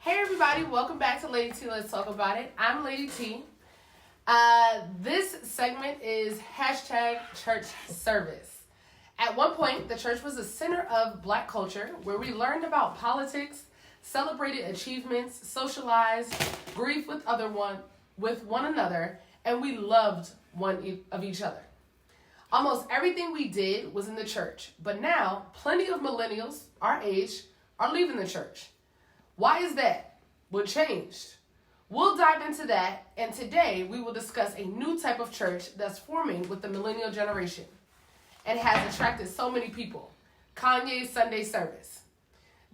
Hey everybody, welcome back to LadyyT. Let's talk about it. I'm LadyyT. This segment is #church service. At one point, the church was a center of Black culture where we learned about politics, celebrated achievements, socialized, grieved with one another, and we loved one of each other. Almost everything we did was in the church, but now plenty of millennials our age are leaving the church. Why is that? What changed? We'll dive into that, and today we will discuss a new type of church that's forming with the millennial generation and has attracted so many people, Kanye's Sunday service.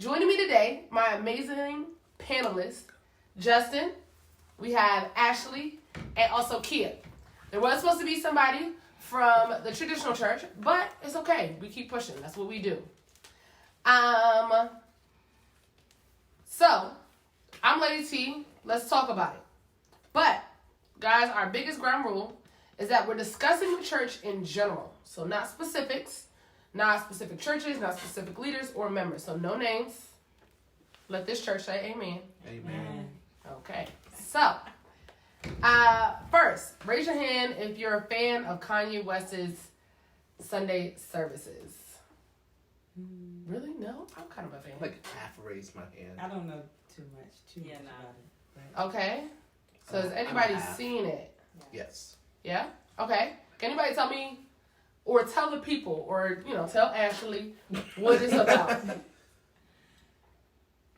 Joining me today, my amazing panelists, Justin, we have Ashley, and also Kia. There was supposed to be somebody from the traditional church, but it's okay. We keep pushing. That's what we do. So, I'm LadyyT. Let's talk about it. But, guys, our biggest ground rule is that we're discussing the church in general. So, not specifics, not specific churches, not specific leaders or members. So, no names. Let this church say amen. Amen. Okay. So, first, raise your hand if you're a fan of Kanye West's Sunday services. Really? No? I'm kind of a fan. Like half raised my hand. I don't know too much about it. Right? Okay. So has anybody seen it? Yes. Yeah? Okay. Can anybody tell me, or tell the people, or, tell Ashley what it's about?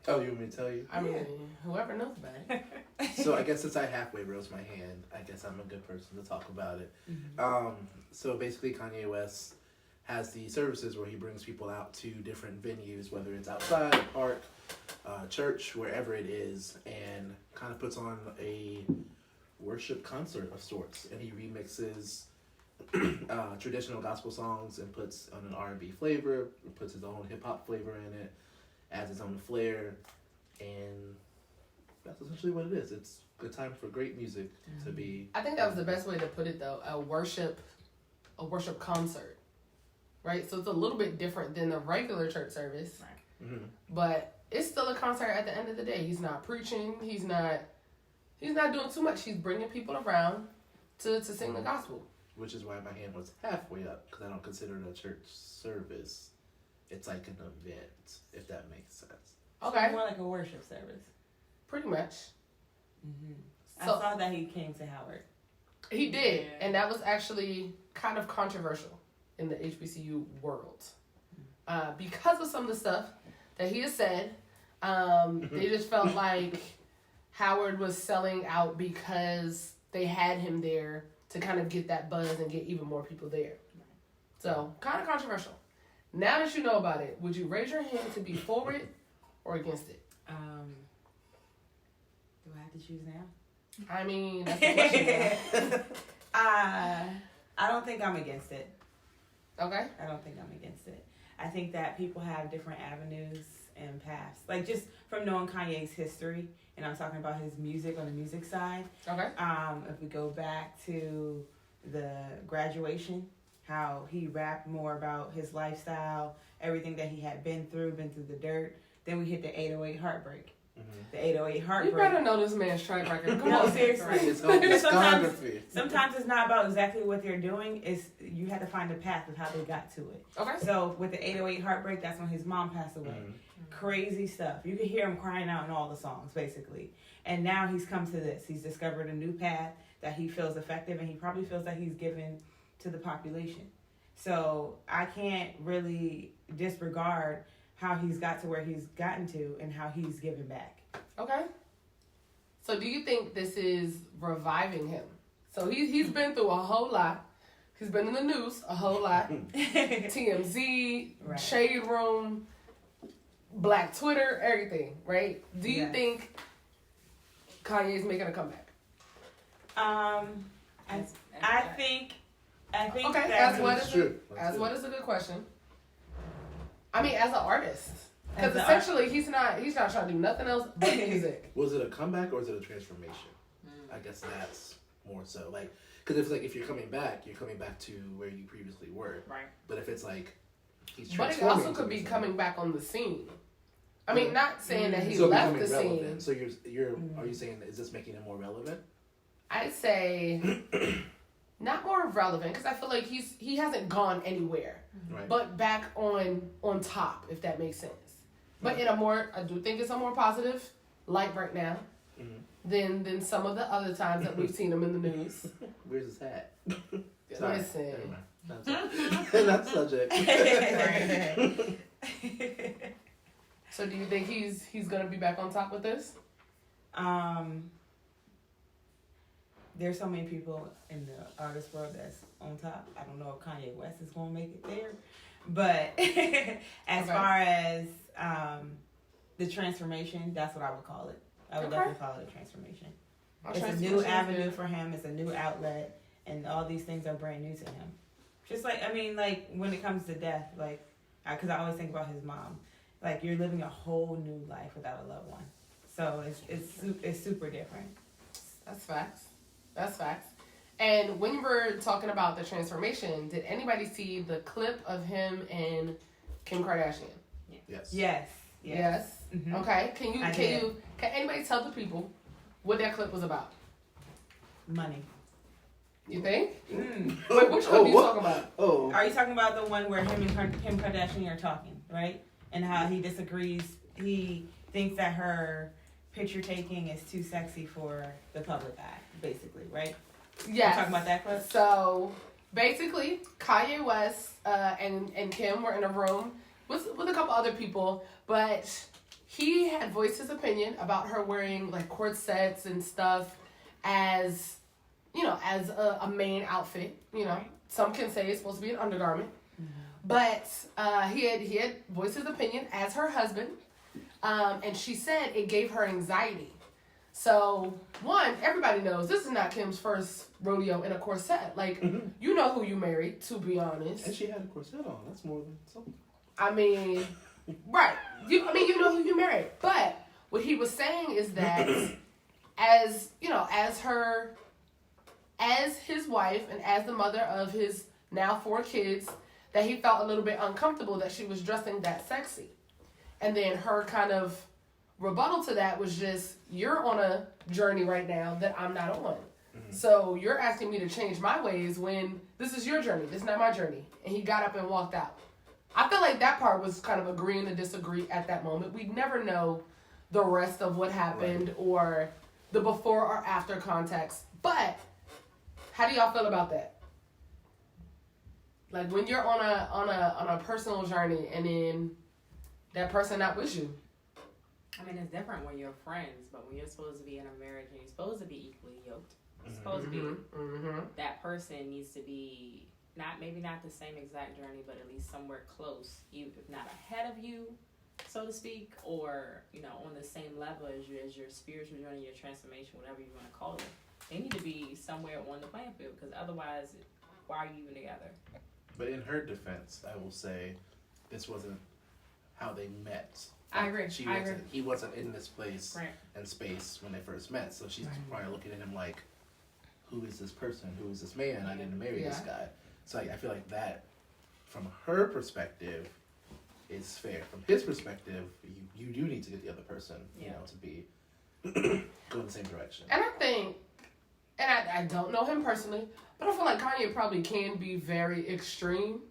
Oh, you want me to tell you? I mean, whoever knows about it. So I guess since I halfway raised my hand, I guess I'm a good person to talk about it. Mm-hmm. So basically Kanye West has the services where he brings people out to different venues, whether it's outside, a park, church, wherever it is, and kind of puts on a worship concert of sorts. And he remixes traditional gospel songs and puts on an R&B flavor, puts his own hip-hop flavor in it, adds his own flair, and that's essentially what it is. It's a good time for great music to be. I think that was the best way to put it, though. A worship concert, right? So it's a little bit different than the regular church service, Right. Mm-hmm. but it's still a concert at the end of the day. He's not preaching. He's not doing too much. He's bringing people around to sing the gospel. Which is why my hand was halfway up, because I don't consider it a church service. It's like an event, if that makes sense. Okay. So more like a worship service. Pretty much. Mm-hmm. So- I saw that he came to Howard. He did, and that was actually kind of controversial in the HBCU world. Because of some of the stuff that he has said, they just felt like Howard was selling out because they had him there to kind of get that buzz and get even more people there. So, kind of controversial. Now that you know about it, would you raise your hand to be for it or against it? Do I have to choose now? I mean, that's the question. I don't think I'm against it. Okay. I don't think I'm against it. I think that people have different avenues and paths. Like, just from knowing Kanye's history, and I'm talking about his music on the music side. Okay. If we go back to the graduation, how he rapped more about his lifestyle, everything that he had been through the dirt. Then we hit the 808 Heartbreak. Mm-hmm. The 808 Heartbreak. You better know this man's track record. Come No, on. seriously. His own discography. Sometimes it's not about exactly what they're doing. It's you have to find the path of how they got to it. Okay. So with the 808 Heartbreak, that's when his mom passed away. Mm-hmm. Crazy stuff. You can hear him crying out in all the songs, basically. And now he's come to this. He's discovered a new path that he feels effective, and he probably feels that he's given to the population. So I can't really disregard how he's got to where he's gotten to and how he's given back. Okay. So do you think this is reviving him? So he's been through a whole lot. He's been in the news a whole lot. TMZ, Right. Shade Room, Black Twitter, everything, right? Do you Yes. think Kanye's making a comeback? I think Okay, that as what That's is true. as what is a good question. I mean, as an artist, because As an essentially he's not trying to do nothing else but music. Was it a comeback or is it a transformation? I guess that's more so. Like, because if you're coming back to where you previously were. Right. But if it's like he's But it transforming also could be into coming back on the scene. I mean, not saying that he so left the becoming scene. relevant. So you're are you saying, is this making him more relevant? I'd say not more relevant because I feel like he hasn't gone anywhere, Right. but back on top, if that makes sense. But in a more, I do think it's a more positive light right now than some of the other times that we've seen him in the news. Where's his hat? Listen. Never mind. Not subject. So do you think he's gonna be back on top with this? There's so many people in the artist world that's on top. I don't know if Kanye West is gonna make it there, but as far as the transformation, that's what I would call it. I would definitely call it a transformation. It's a new avenue for him. It's a new outlet, and all these things are brand new to him. Just like, I mean, like when it comes to death, like, because I always think about his mom. Like, you're living a whole new life without a loved one, so it's super different. That's facts. That's facts. And when you were talking about the transformation, did anybody see the clip of him and Kim Kardashian? Yes. Yes. Mm-hmm. Okay. Can anybody tell the people what that clip was about? Money. You think? Mm. Wait, which clip are you talking about? Oh. Are you talking about the one where him and Kim Kardashian are talking, right? And how he disagrees. He thinks that her picture taking is too sexy for the public eye, basically, right? Yes. You're talking about that clip? So basically, Kanye West and Kim were in a room with a couple other people, but he had voiced his opinion about her wearing like corsets and stuff as, you know, as a main outfit. You know, some can say it's supposed to be an undergarment, but he had voiced his opinion as her husband, and she said it gave her anxiety. So, one, everybody knows this is not Kim's first rodeo in a corset. Like, you know who you married, to be honest. And she had a corset on. That's more than something. I mean, right. You know who you married. But what he was saying is that as his wife and as the mother of his now 4 kids, that he felt a little bit uncomfortable that she was dressing that sexy. And then her kind of rebuttal to that was just, you're on a journey right now that I'm not on. So you're asking me to change my ways when this is your journey. This is not my journey. And he got up and walked out. I feel like that part was kind of agreeing to disagree at that moment. We'd never know the rest of what happened or the before or after context. But how do y'all feel about that? Like when you're on a personal journey and then that person not with you. I mean, it's different when you're friends, but when you're supposed to be in a marriage and you're supposed to be equally yoked, it's supposed to be that person needs to be maybe not the same exact journey, but at least somewhere close. You, if not ahead of you, so to speak, or on the same level as you, as your spiritual journey, your transformation, whatever you want to call it. They need to be somewhere on the playing field, because otherwise, why are you even together? But in her defense, I will say, this wasn't how they met. I agree. He wasn't in this place and space when they first met, so she's probably looking at him like, who is this person? Who is this man? I didn't marry this guy. So I feel like that, from her perspective, is fair. From his perspective, you do need to get the other person, to be go in the same direction. And I think, and I don't know him personally, but I feel like Kanye probably can be very extreme.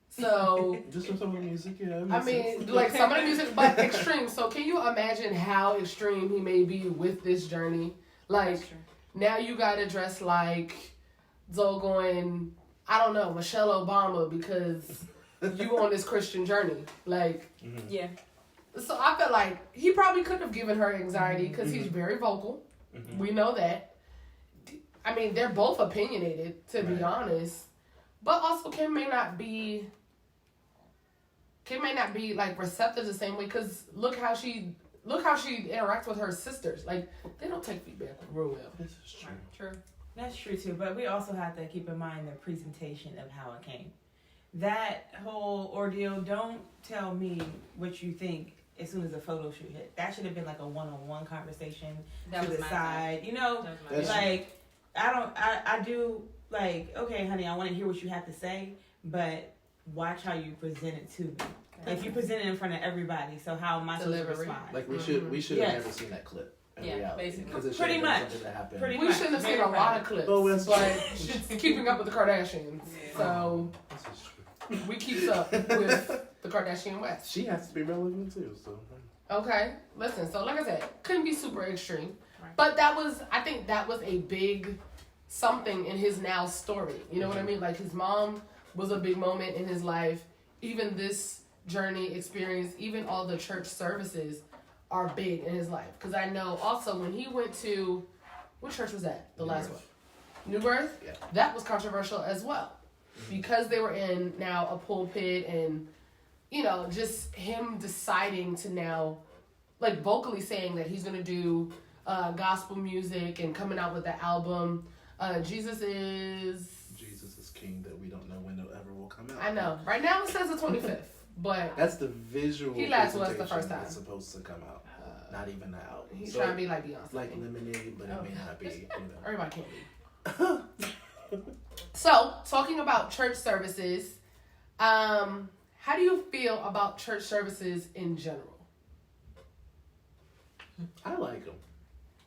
So just from some of the music, I mean, like some of the music, but extreme. So can you imagine how extreme he may be with this journey? Like now you gotta dress like Zoe I don't know, Michelle Obama, because you on this Christian journey. Like So I felt like he probably could have given her anxiety because he's very vocal. We know that. I mean, they're both opinionated, to be honest. But also Kim may not be like receptive the same way, because look how she interacts with her sisters. Like, they don't take feedback real well. This is true. True. That's true too, but we also have to keep in mind the presentation of how it came. That whole ordeal, don't tell me what you think as soon as a photo shoot hit. That should have been like a one-on-one conversation to the side. I do, like, okay, honey, I want to hear what you have to say, but watch how you present it to me. Like you present it in front of everybody, so how am I supposed to respond? Like we should have never seen that clip. Basically. Because it Pretty much. We shouldn't have seen a lot of clips. But it's like keeping up with the Kardashians. Yeah. So we keep up with the Kardashian West. She has to be relevant too. So okay, listen. So like I said, couldn't be super extreme, but I think that was a big something in his now story. You know what I mean? Like his mom was a big moment in his life. Even this journey experience, even all the church services are big in his life. Because I know also when he went to, what church was that? The last one? New Birth? Yeah. That was controversial as well. Because they were in now a pulpit and, just him deciding to now, like vocally saying that he's going to do gospel music and coming out with the album. Jesus is King that we don't know when it ever will come out. I know. Right now it says the 25th. But that's the visual. He lied to us the first time. It's supposed to come out, not even the album. He's trying to be like Beyonce, like Lemonade, but it may not be. Everybody can't be. So, talking about church services, how do you feel about church services in general? I like them.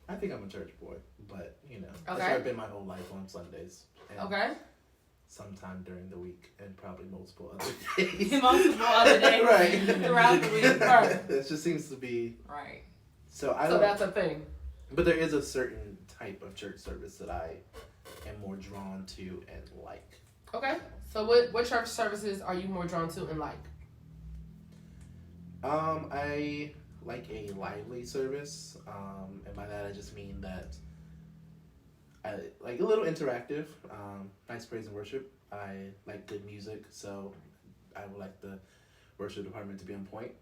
I think I'm a church boy, but that's where I've been my whole life on Sundays. Okay. Sometime during the week and probably multiple other days. Right. Throughout the week. Right. It just seems to be right. So that's a thing. But there is a certain type of church service that I am more drawn to and like. Okay. So what church services are you more drawn to and like? I like a lively service, and by that I just mean that I like a little interactive, nice praise and worship. I like good music, so I would like the worship department to be on point.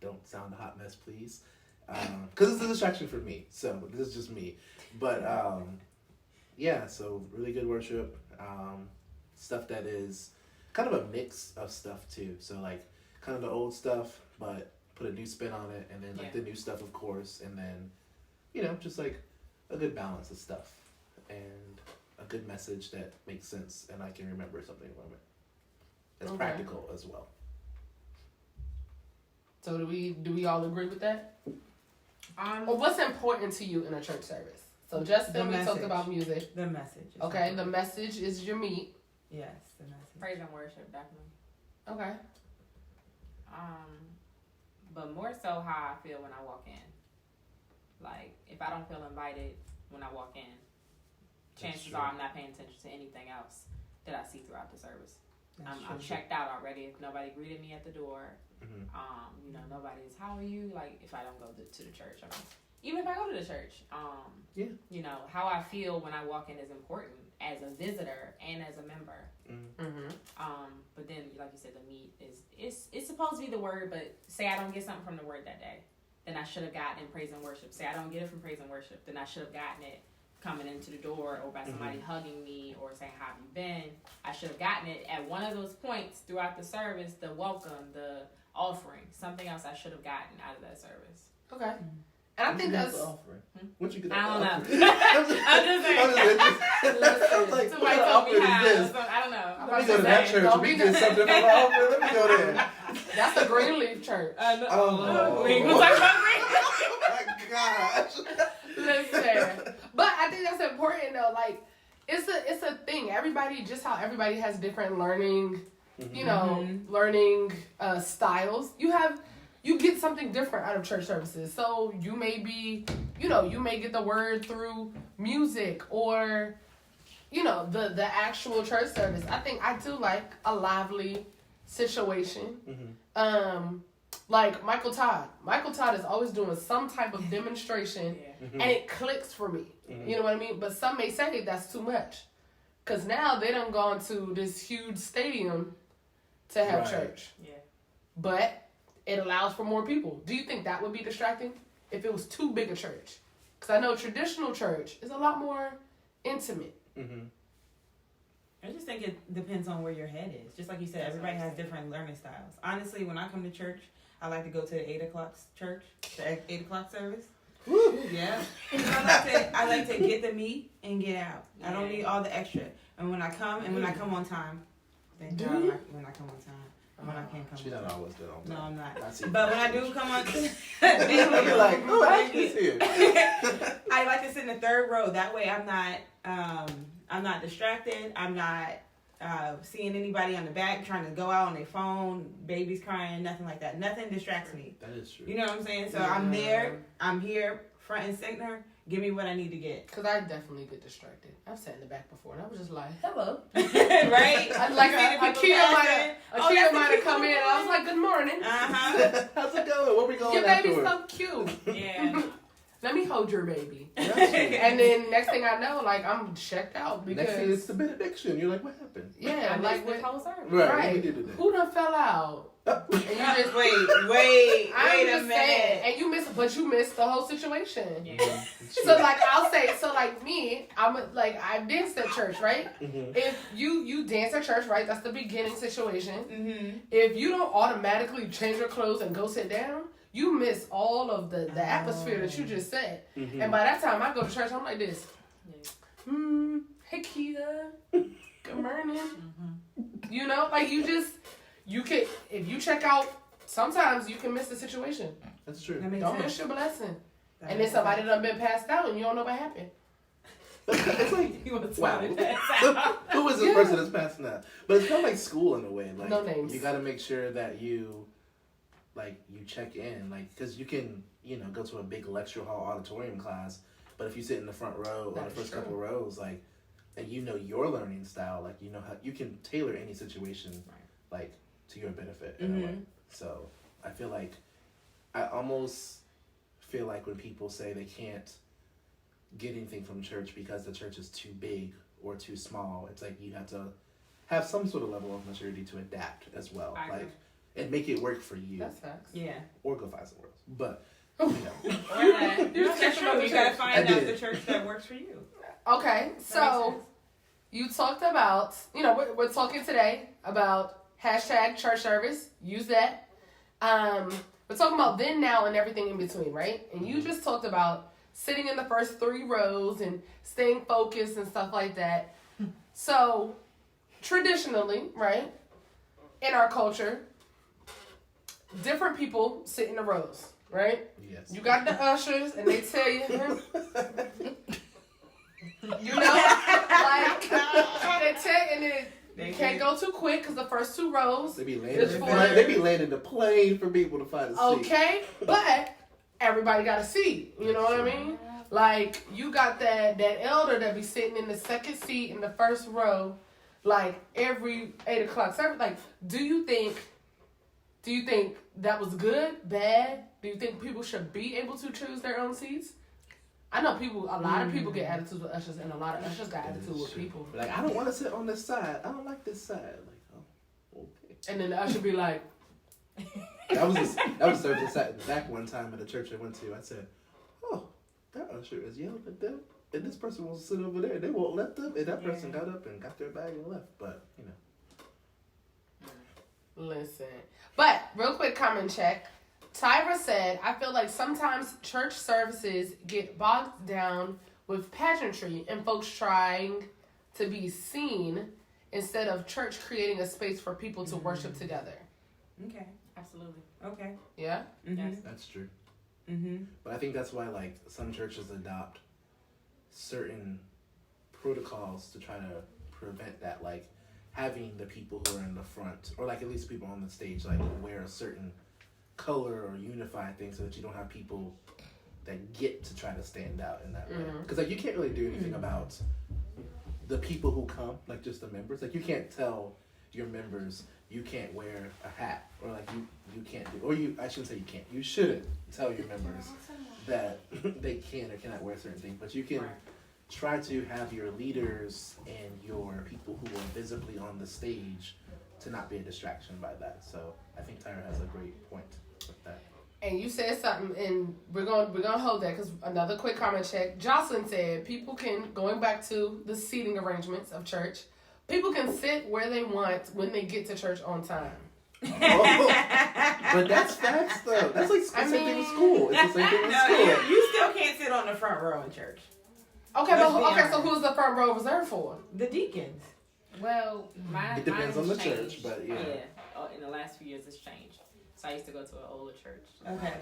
Don't sound a hot mess, please, because it's a distraction for me. So this is just me, but yeah. So really good worship, stuff that is kind of a mix of stuff too. So like kind of the old stuff, but put a new spin on it, and then like the new stuff, of course, and then just like a good balance of stuff and a good message that makes sense and I can remember something from it. It's practical as well. So do we all agree with that? Or what's important to you in a church service? So Justin, we talked about music. The message. Okay, the message is your meat. Yes, the message. Praise and worship, definitely. Okay. But more so how I feel when I walk in. Like, if I don't feel invited when I walk in, chances are I'm not paying attention to anything else that I see throughout the service. I'm checked out already. If nobody greeted me at the door, nobody's, how are you? Like, if I don't go to the church. I mean, even if I go to the church, how I feel when I walk in is important as a visitor and as a member. But then, like you said, the meat it's supposed to be the word, but say I don't get something from the word that day, then I should have gotten in praise and worship. Say I don't get it from praise and worship, then I should have gotten it coming into the door or by somebody hugging me or saying, how have you been? I should have gotten it at one of those points throughout the service, the welcome, the offering, something else I should have gotten out of that service. Okay. And I think that's offering. What you get? I don't know. I'm just saying. Like, somebody what told me offering how. is this? So, I don't know. Let me go to that church. We get something from the offering. Let me go there. That's a Greenleaf church. We talking about Greenleaf. Oh my gosh. Listen, but I think that's important though. Like, it's a thing. Everybody, just how everybody has different learning, learning styles. You get something different out of church services. So you may be, you may get the word through music or, the actual church service. I think I do like a lively situation. Like Michael Todd. Michael Todd is always doing some type of demonstration and it clicks for me. You know what I mean? But some may say that's too much. Because now they done gone to this huge stadium to have church. Yeah. But it allows for more people. Do you think that would be distracting if it was too big a church? Because I know traditional church is a lot more intimate. I just think it depends on where your head is. Just like you said, everybody has different learning styles. Honestly, when I come to church, I like to go to the 8 o'clock church, the 8 o'clock service. Woo! Yeah. I like to get the meat and get out. I don't need all the extra. And when I come on time, Thank Do God you? when I come on time. When I can't come She's on not time. always good on No, time. I'm not. I see. But when I do come on You're like, oh, Ashley's here. I like to sit in the third row. That way I'm not distracted. I'm not seeing anybody on the back trying to go out on their phone, babies crying, nothing like that. Nothing distracts me. That is true. You know what I'm saying? So I'm there. I'm here, front and center. Give me what I need to get. Because I definitely get distracted. I've sat in the back before and I was just like, hello. Right? I like Akia might have come in. in. I was like, good morning. Uh-huh. How's it going? Where we going Your baby's afterwards? so cute. Yeah. Let me hold your baby. That's And then next thing I know, like I'm checked out because Next thing it's the benediction. You're like, what happened? yeah, I like missed the whole service. Right. We did it. who done fell out? And you just Wait I'm a just minute. saying, and you missed the whole situation. Yeah. So like I'll say, so like me, I danced at church, right? Mhm. If you dance at church, right, that's the beginning situation. Mm-hmm. If you don't automatically change your clothes and go sit down, you miss all of the atmosphere that you just set. Mhm. And by that time I go to church, I'm like this. Yeah. Hey Kia, good morning. You know, like you can, if you check out, sometimes you can miss the situation. That's true. That makes Don't sense. miss your blessing. That And then makes somebody sense. done been passed out and you don't know what happened. It's like, You want wow. somebody to Who is this Yeah. person that's passing out? But it's kind of like school in a way. Like, No names. You got to make sure that you check in. Like, because you can, go to a big lecture hall auditorium class, but if you sit in the front row or That the is first true. couple rows, like, and you know your learning style, like, you know how you can tailor any situation, like, to your benefit in a way. So I feel like I almost feel like when people say they can't get anything from church because the church is too big or too small, it's like you have to have some sort of level of maturity to adapt as well, I agree. like, and make it work for you, That's facts. Yeah. or go find somewhere else. But Or that. You That's checked true. out the You gotta church. find I out did. the church that works for you. Okay, so you talked about, we're talking today about hashtag church service. Use that. We're talking about then, now, and everything in between, right? And you just talked about sitting in the first 3 rows and staying focused and stuff like that. So, traditionally, right, in our culture, different people sit in the rows, right? yes, You got the ushers, and they tell you, like, they tell, and then you can't go too quick because the first 2 rows. they be It's landing. for- They be landing the plane for people to find a seat. Okay, but everybody got a seat. You know what I mean? Like, you got that elder that be sitting in the second seat in the first row, like every 8 o'clock service. Like, do you think that was good, bad? Do you think people should be able to choose their own seats? I know a lot of people get attitudes with ushers, and a lot of ushers got attitudes with people. Like, I don't want to sit on this side. I don't like this side. Like, oh, okay. And then the usher be like, That was the service I sat in the back one time at a church I went to. I said, "Oh, that usher is yelling at them, and this person wants to sit over there. They won't let them." And that person got up and got their bag and left. But listen. But, real quick comment check. Tyra said, I feel like sometimes church services get bogged down with pageantry and folks trying to be seen instead of church creating a space for people to worship together. Okay. Absolutely. Okay. Yeah? Mm-hmm. Yes. that's true. Mm-hmm. But I think that's why like some churches adopt certain protocols to try to prevent that, like having the people who are in the front, or like at least people on the stage, like wear a certain color or unified thing so that you don't have people that get to try to stand out in that way. Because like you can't really do anything about the people who come, like just the members. Like you can't tell your members you can't wear a hat, or like you can't do, or I shouldn't say you can't. You shouldn't tell your members that they can or cannot wear certain things, but you can try to have your leaders and your people who are visibly on the stage to not be a distraction by that. So I think Tyra has a great point with that. And you said something, and we're gonna hold that because another quick comment check. Jocelyn said people can, going back to the seating arrangements of church, people can sit where they want when they get to church on time. Oh, but that's facts though. That's like the same thing with school. It's the same thing with No, school. you still can't sit on the front row in church. Okay, Let's be so honest. who's the front row reserved for? The deacons. Well, It depends on the changed. church, but yeah. Oh, in the last few years, it's changed. So I used to go to an older church. Okay.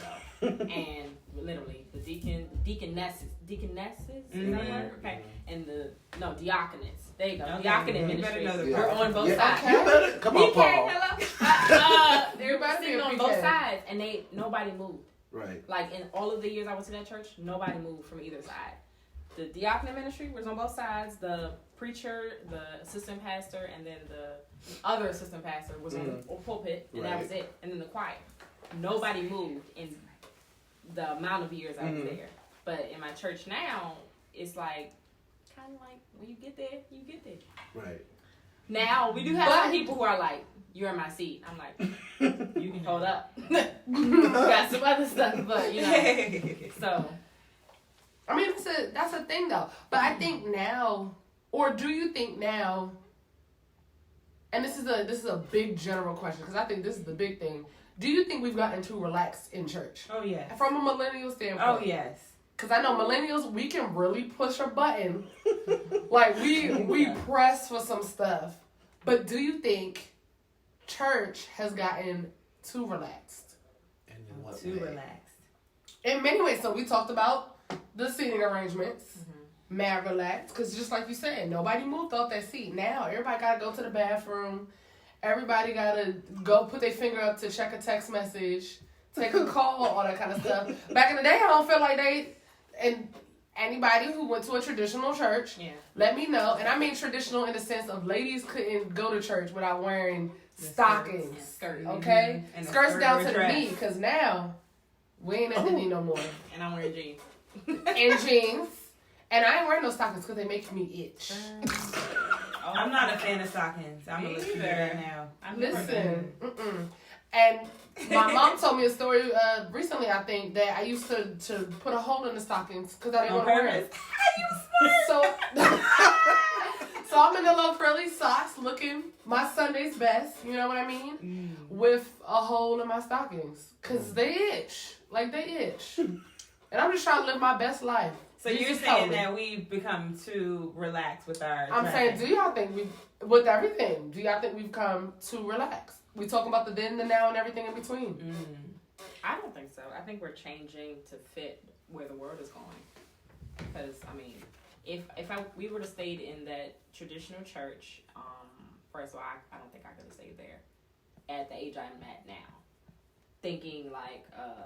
And literally, the deaconesses, is that word? Okay. And diaconess. There you go. Okay. Diaconate You ministry. better know the We're on both Yeah. sides. Okay. You better come on, PK, Paul. hello. They're better be sitting a on PK. both sides, and nobody moved. Right. Like in all of the years I went to that church, nobody moved from either side. The diaconate ministry was on both sides. The preacher, the assistant pastor, and then the other assistant pastor was on the pulpit, and that was it. And then the choir. Nobody moved in the amount of years I was there. But in my church now, it's like kind of like when you get there, you get there. Right. Now we do have some people who are like, "You're in my seat." I'm like, "You can hold up." Got some other stuff, but you know. So, I mean, that's a thing though. But I think now, or do you think now? And this is a big general question because I think this is the big thing. Do you think we've gotten too relaxed in church? Oh, yes. From a millennial standpoint. Oh, yes. Because I know millennials, we can really push a button. Like, we press for some stuff. But do you think church has gotten too relaxed? And in what Too way? relaxed. In many ways. So we talked about the seating arrangements. Mad relaxed. Because just like you said, nobody moved off that seat. Now, everybody got to go to the bathroom. Everybody got to go put their finger up to check a text message, take a call, all that kind of stuff. Back in the day, I don't feel like and anybody who went to a traditional church, let me know. And I mean traditional in the sense of ladies couldn't go to church without wearing stockings. skirts. Okay? And Skirts down to the dress. knee, because now we ain't at the knee no more. And I'm wearing jeans. And jeans. And I ain't wearing no stockings because they make me itch. I'm not a fan of stockings. I'm going to let you know that now. Listen. And my mom told me a story recently, I think, that I used to put a hole in the stockings because I didn't want to wear it. So I'm in the little frilly socks looking my Sunday's best, you know what I mean? With a hole in my stockings because they itch. Like, they itch. And I'm just trying to live my best life. So you're saying that we've become too relaxed with our I'm dressing. saying, do y'all think with everything, do y'all think we've come too relaxed? We talk about the then, the now, and everything in between. I don't think so. I think we're changing to fit where the world is going. Because, I mean, if we would have stayed in that traditional church, first of all, I don't think I could have stayed there at the age I'm at now. Thinking, like,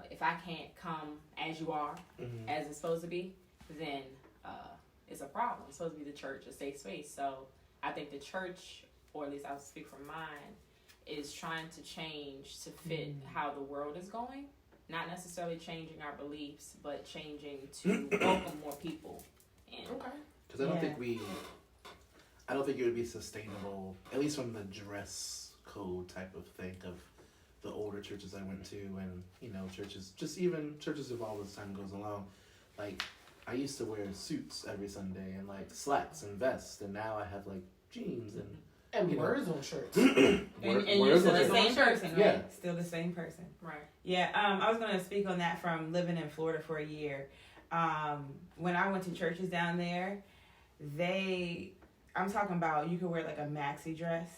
if I can't come as you are, as it's supposed to be, then it's a problem. It's supposed to be the church, a safe space. So I think the church, or at least I'll speak from mine, is trying to change to fit how the world is going. Not necessarily changing our beliefs, but changing to welcome more people in. Okay. Because I don't think it would be sustainable, at least from the dress code type of thing of the older churches I went to, and churches evolve as time goes along. Like, I used to wear suits every Sunday and like slacks and vests, and now I have like jeans and words on shirts. And you're still the same person, right? Yeah. Still the same person. Right. Yeah, I was going to speak on that from living in Florida for a year. When I went to churches down there, I'm talking about you could wear like a maxi dress.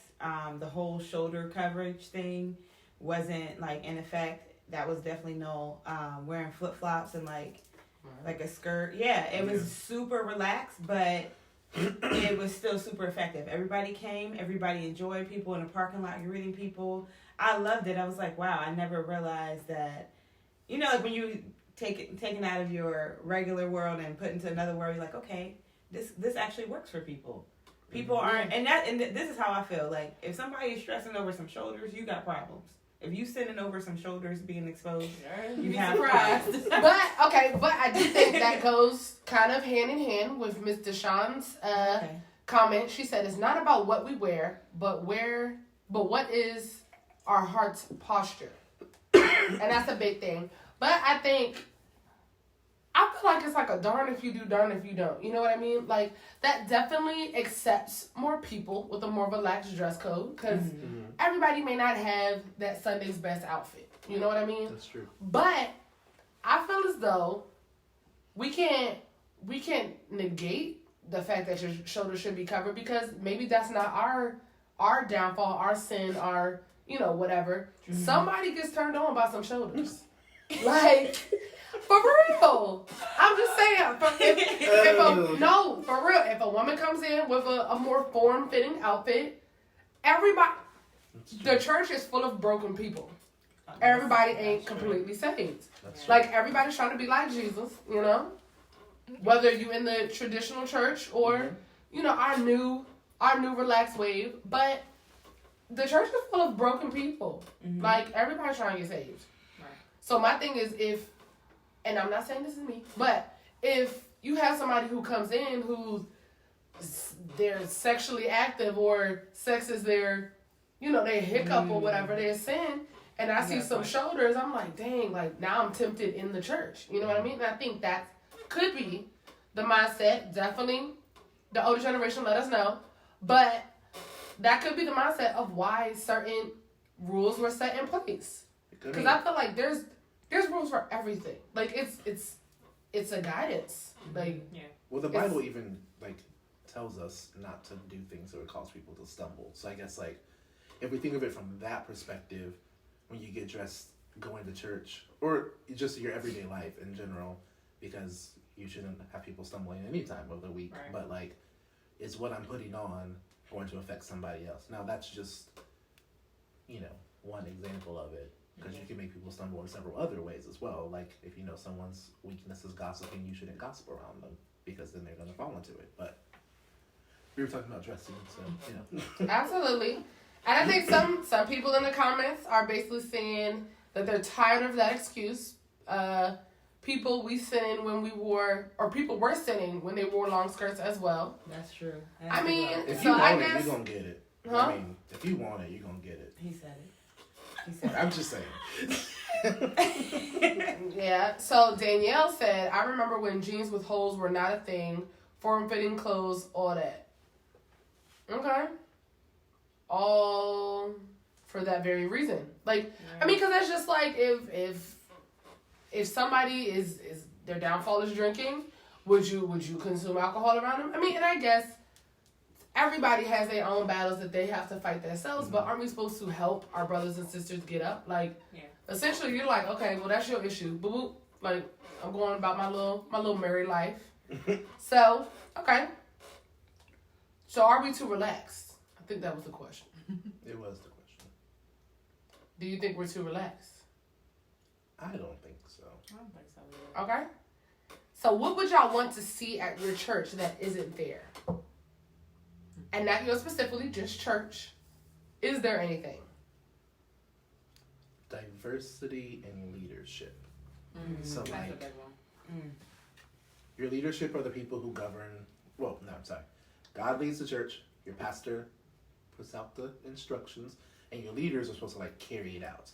The whole shoulder coverage thing wasn't like in effect. That was definitely no. Wearing flip-flops and like a skirt. Yeah, it was super relaxed, but it was still super effective. Everybody came, everybody enjoyed, people in the parking lot greeting people. I loved it. I was like, wow, I never realized that, like when you taken out of your regular world and put into another world, you're like, okay, this actually works for people. People aren't, and this is how I feel. Like, if somebody is stressing over some shoulders, you got problems. If you sitting over some shoulders being exposed, you have surprised. But I do think that goes kind of hand in hand with Ms. Deshawn's comment. She said it's not about what we wear, but what is our heart's posture. And that's a big thing. But I feel like it's like a darn if you do, darn if you don't. You know what I mean? Like, that definitely accepts more people with a more relaxed dress code, because everybody may not have that Sunday's best outfit. You know what I mean? That's true. But I feel as though we can't negate the fact that your shoulders should be covered, because maybe that's not our downfall, our sin, our, you know, whatever. Mm-hmm. Somebody gets turned on by some shoulders. Like, for real. I'm just saying. No, for real. If a woman comes in with a more form-fitting outfit, everybody, the church is full of broken people. Everybody ain't completely saved. Like, everybody's trying to be like Jesus, you know? Whether you in the traditional church or, you know, our new relaxed wave. But the church is full of broken people. Like, everybody's trying to get saved. Right. So my thing is, and I'm not saying this is me, but if you have somebody who comes in who they're sexually active, or sex is their, you know, their hiccup or whatever, their sin, and I see some shoulders, I'm like, dang, like, now I'm tempted in the church. You know what I mean? And I think that could be the mindset. Definitely the older generation let us know. But that could be the mindset of why certain rules were set in place. Because I feel like there's rules for everything. Like, it's a guidance. Like, well, the Bible even like tells us not to do things that would cause people to stumble. So I guess, like, if we think of it from that perspective, when you get dressed going to church, or just your everyday life in general, because you shouldn't have people stumbling any time of the week. Right. But, like, is what I'm putting on going to affect somebody else? Now, that's just, you know, one example of it, because you can make people stumble in several other ways as well. Like, if you know someone's weakness is gossiping, you shouldn't gossip around them, because then they're going to fall into it. But we were talking about dressing, so, you know. Absolutely. And I think some people in the comments are basically saying that they're tired of that excuse. People were sinning when they wore long skirts as well. That's true. I mean, if so you want I it, guess you're gonna get it. Huh? I mean, if you want it, you're gonna get it. He said it. I'm just saying. Yeah. So Danielle said, I remember when jeans with holes were not a thing, form-fitting clothes, all that. Okay. All for that very reason. Like, I mean, because that's just like if somebody is their downfall is drinking, would you consume alcohol around them? I mean, and I guess everybody has their own battles that they have to fight themselves, but aren't we supposed to help our brothers and sisters get up? Like, essentially, you're like, okay, well, that's your issue. Boo boo. Like, I'm going about my little married life. So, okay. So, are we too relaxed? I think that was the question. It was the question. Do you think we're too relaxed? I don't think so. I don't think so either. Okay. So what would y'all want to see at your church that isn't there? And not you specifically, just church. Is there anything? Diversity in leadership. So, That's like, a big one. Your leadership are the people who govern. Well, no, I'm sorry. God leads the church. Your pastor puts out the instructions, and your leaders are supposed to, like, carry it out.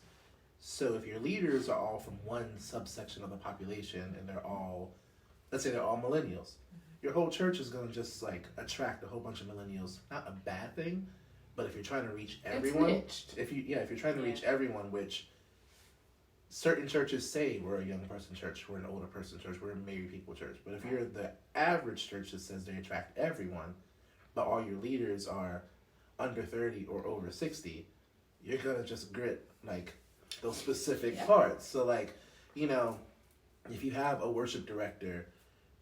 So if your leaders are all from one subsection of the population, and they're all, let's say they're all millennials, your whole church is going to just, like, attract a whole bunch of millennials. Not a bad thing, but if you're trying to reach everyone, if you're trying to reach everyone, which certain churches say we're a young person church, we're an older person church, we're a married people church. But if you're the average church that says they attract everyone, but all your leaders are under 30 or over 60, you're going to just grit, like, those specific parts. So, like, you know, if you have a worship director,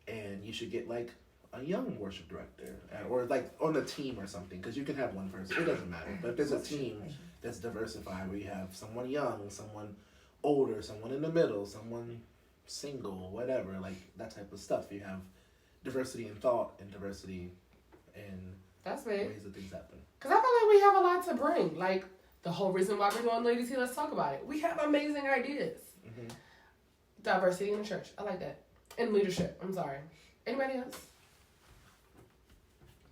and you should get, like, a young worship director, or, like, on a team or something, because you can have one person, it doesn't matter. But if there's a team that's diversified, where you have someone young, someone older, someone in the middle, someone single, whatever, like, that type of stuff. You have diversity in thought and diversity in ways that things happen. Because I feel like we have a lot to bring. Like, the whole reason why we're doing LadyyT, let's talk about it. We have amazing ideas. Diversity in the church. I like that. And leadership. I'm sorry. Anybody else?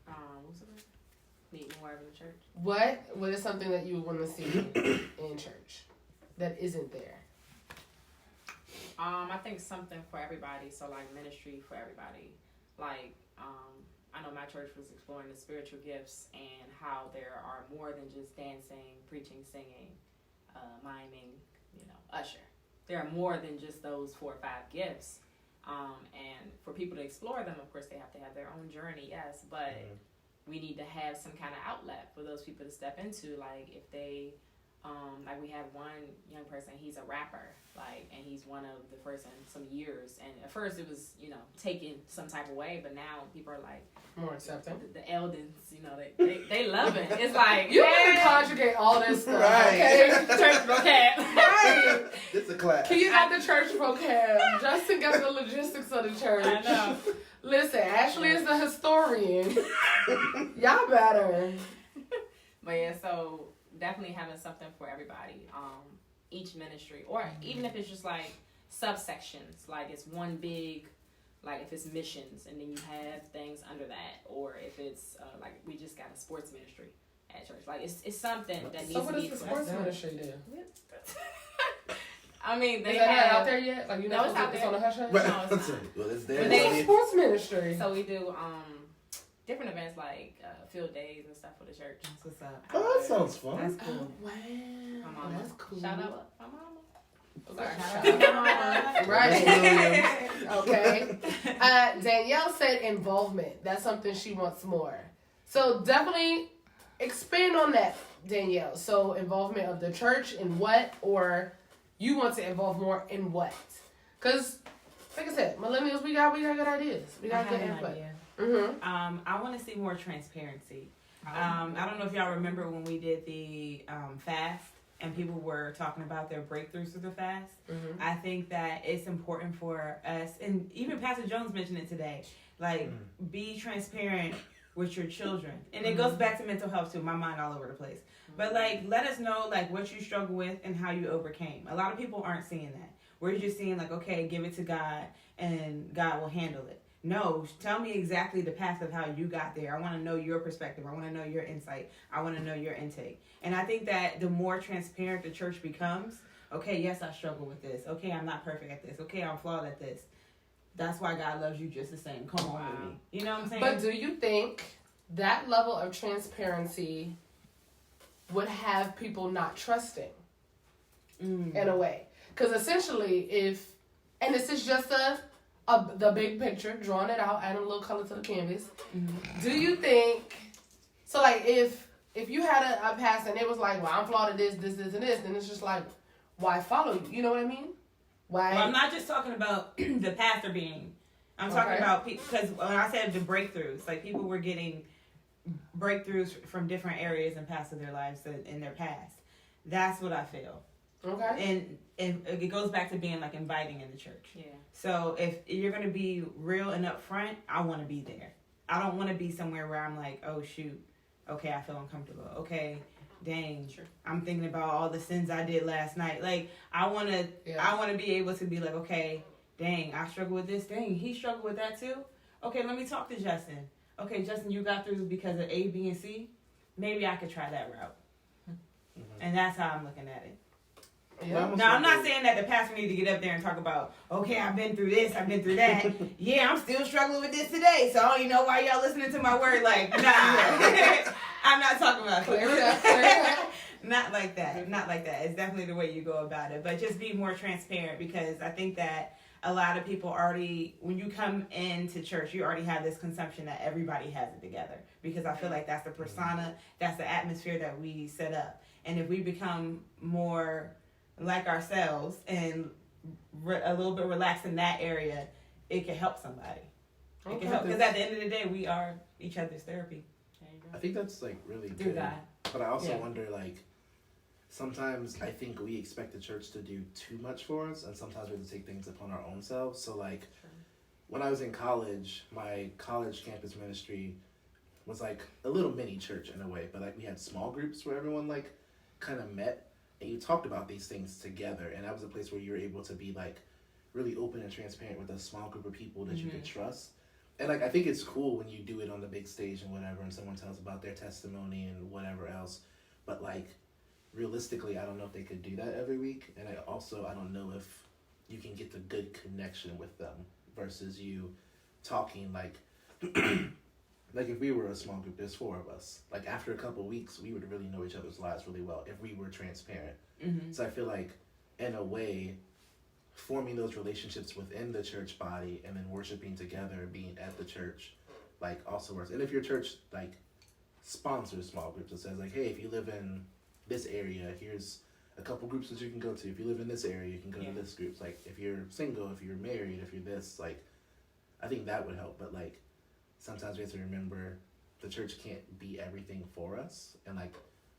What's it? Need more in the church. What is something that you would want to see in church that isn't there? I think something for everybody. So, like, ministry for everybody. Like, I know my church was exploring the spiritual gifts and how there are more than just dancing, preaching, singing, miming, usher. There are more than just those 4 or 5 gifts. And for people to explore them, of course, they have to have their own journey, yes, but we need to have some kind of outlet for those people to step into. Like if they, like we had one young person, he's a rapper, like, and he's one of the first in some years. And at first it was, you know, taken some type of way, but now people are like more accepting. The Eldons, you know, they love it. It's like you can conjugate all this stuff, right? Okay? Church vocab, right? It's a class. Can you have the church vocab? Justin got the logistics of the church. I know. Listen, Ashley is the historian. Y'all better. But yeah, so definitely having something for everybody. Each ministry, or even if it's just like subsections, like it's one big, like if it's missions, and then you have things under that, or if it's like we just got a sports ministry at church. Like it's something that needs So what to be. does the sports ministry do? I mean, they Is that have not out there yet? Like you know, No, it's out it's there. on the hush hush. Right. No, it's not. Well, it's But there. they- It's a sports ministry. So we do different events like field days and stuff for the church. That's what's up. Oh, that sounds fun. That's Oh cool. wow, My mama. that's cool. Shout out my mama. Sorry, shout out. Right. Okay. Danielle said involvement. That's something she wants more. So definitely expand on that, Danielle. So involvement of the church in what, or you want to involve more in what? Because, like I said, millennials, we got good ideas. We got good input. Mm-hmm. I want to see more transparency. I don't know if y'all remember when we did the fast and people were talking about their breakthroughs through the fast. Mm-hmm. I think that it's important for us, and even Pastor Jones mentioned it today, like be transparent with your children. And it goes back to mental health too. My mind all over the place. But like, let us know like what you struggle with and how you overcame. A lot of people aren't seeing that. We're just seeing like, okay, give it to God and God will handle it. No, tell me exactly the path of how you got there. I want to know your perspective. I want to know your insight. I want to know your intake. And I think that the more transparent the church becomes, okay, yes, I struggle with this. Okay, I'm not perfect at this. Okay, I'm flawed at this. That's why God loves you just the same. Come on with me. You know what I'm saying? But do you think that level of transparency would have people not trusting in a way? Because essentially, and this is just the big picture, drawing it out, adding a little color to the canvas. Do you think, so like if you had a pastor and it was like, well, I'm flawed at this, and this, then it's just like, why follow you? You know what I mean? Why? Well, I'm not just talking about the pastor being. I'm talking about people, because when I said the breakthroughs, like people were getting breakthroughs from different areas and parts of their lives in their past. That's what I feel. Okay. And it goes back to being like inviting in the church. Yeah. So if you're going to be real and upfront, I want to be there. I don't want to be somewhere where I'm like, oh shoot, okay, I feel uncomfortable. Okay, dang, I'm thinking about all the sins I did last night. Like I want to be able to be like, okay, dang, I struggle with this. Dang, he struggled with that too. Okay, let me talk to Justin. Okay, Justin, you got through because of A, B, and C. Maybe I could try that route. And that's how I'm looking at it. Yeah. Now, I'm not saying that the pastor needs to get up there and talk about, okay, I've been through this, I've been through that. Yeah, I'm still struggling with this today, so I don't even know why y'all listening to my word. Like, nah, I'm not talking about Clear. Not like that. Not like that. It's definitely the way you go about it. But just be more transparent, because I think that a lot of people already, when you come into church, you already have this consumption that everybody has it together. Because I feel like that's the persona, that's the atmosphere that we set up. And if we become more like ourselves and a little bit relaxed in that area, it can help somebody. It can help, because at the end of the day, we are each other's therapy. I think that's like really Through good. God. But I also wonder, like, sometimes I think we expect the church to do too much for us, and sometimes we have to take things upon our own selves. So, like, when I was in college, my college campus ministry was like a little mini church in a way, but like we had small groups where everyone like kind of met and you talked about these things together, and that was a place where you were able to be like really open and transparent with a small group of people that you could trust. And like I think it's cool when you do it on the big stage and whatever, and someone tells about their testimony and whatever else, but like realistically, I don't know if they could do that every week, and I don't know if you can get the good connection with them versus you talking like like if we were a small group, there's 4 of us. Like after a couple of weeks, we would really know each other's lives really well if we were transparent. So I feel like in a way, forming those relationships within the church body and then worshiping together, being at the church, like also works. And if your church like sponsors small groups, it says like, hey, if you live in this area, here's a couple groups that you can go to. If you live in this area, you can go to this group. Like if you're single, if you're married, if you're this, like I think that would help. But like sometimes we have to remember the church can't be everything for us, and like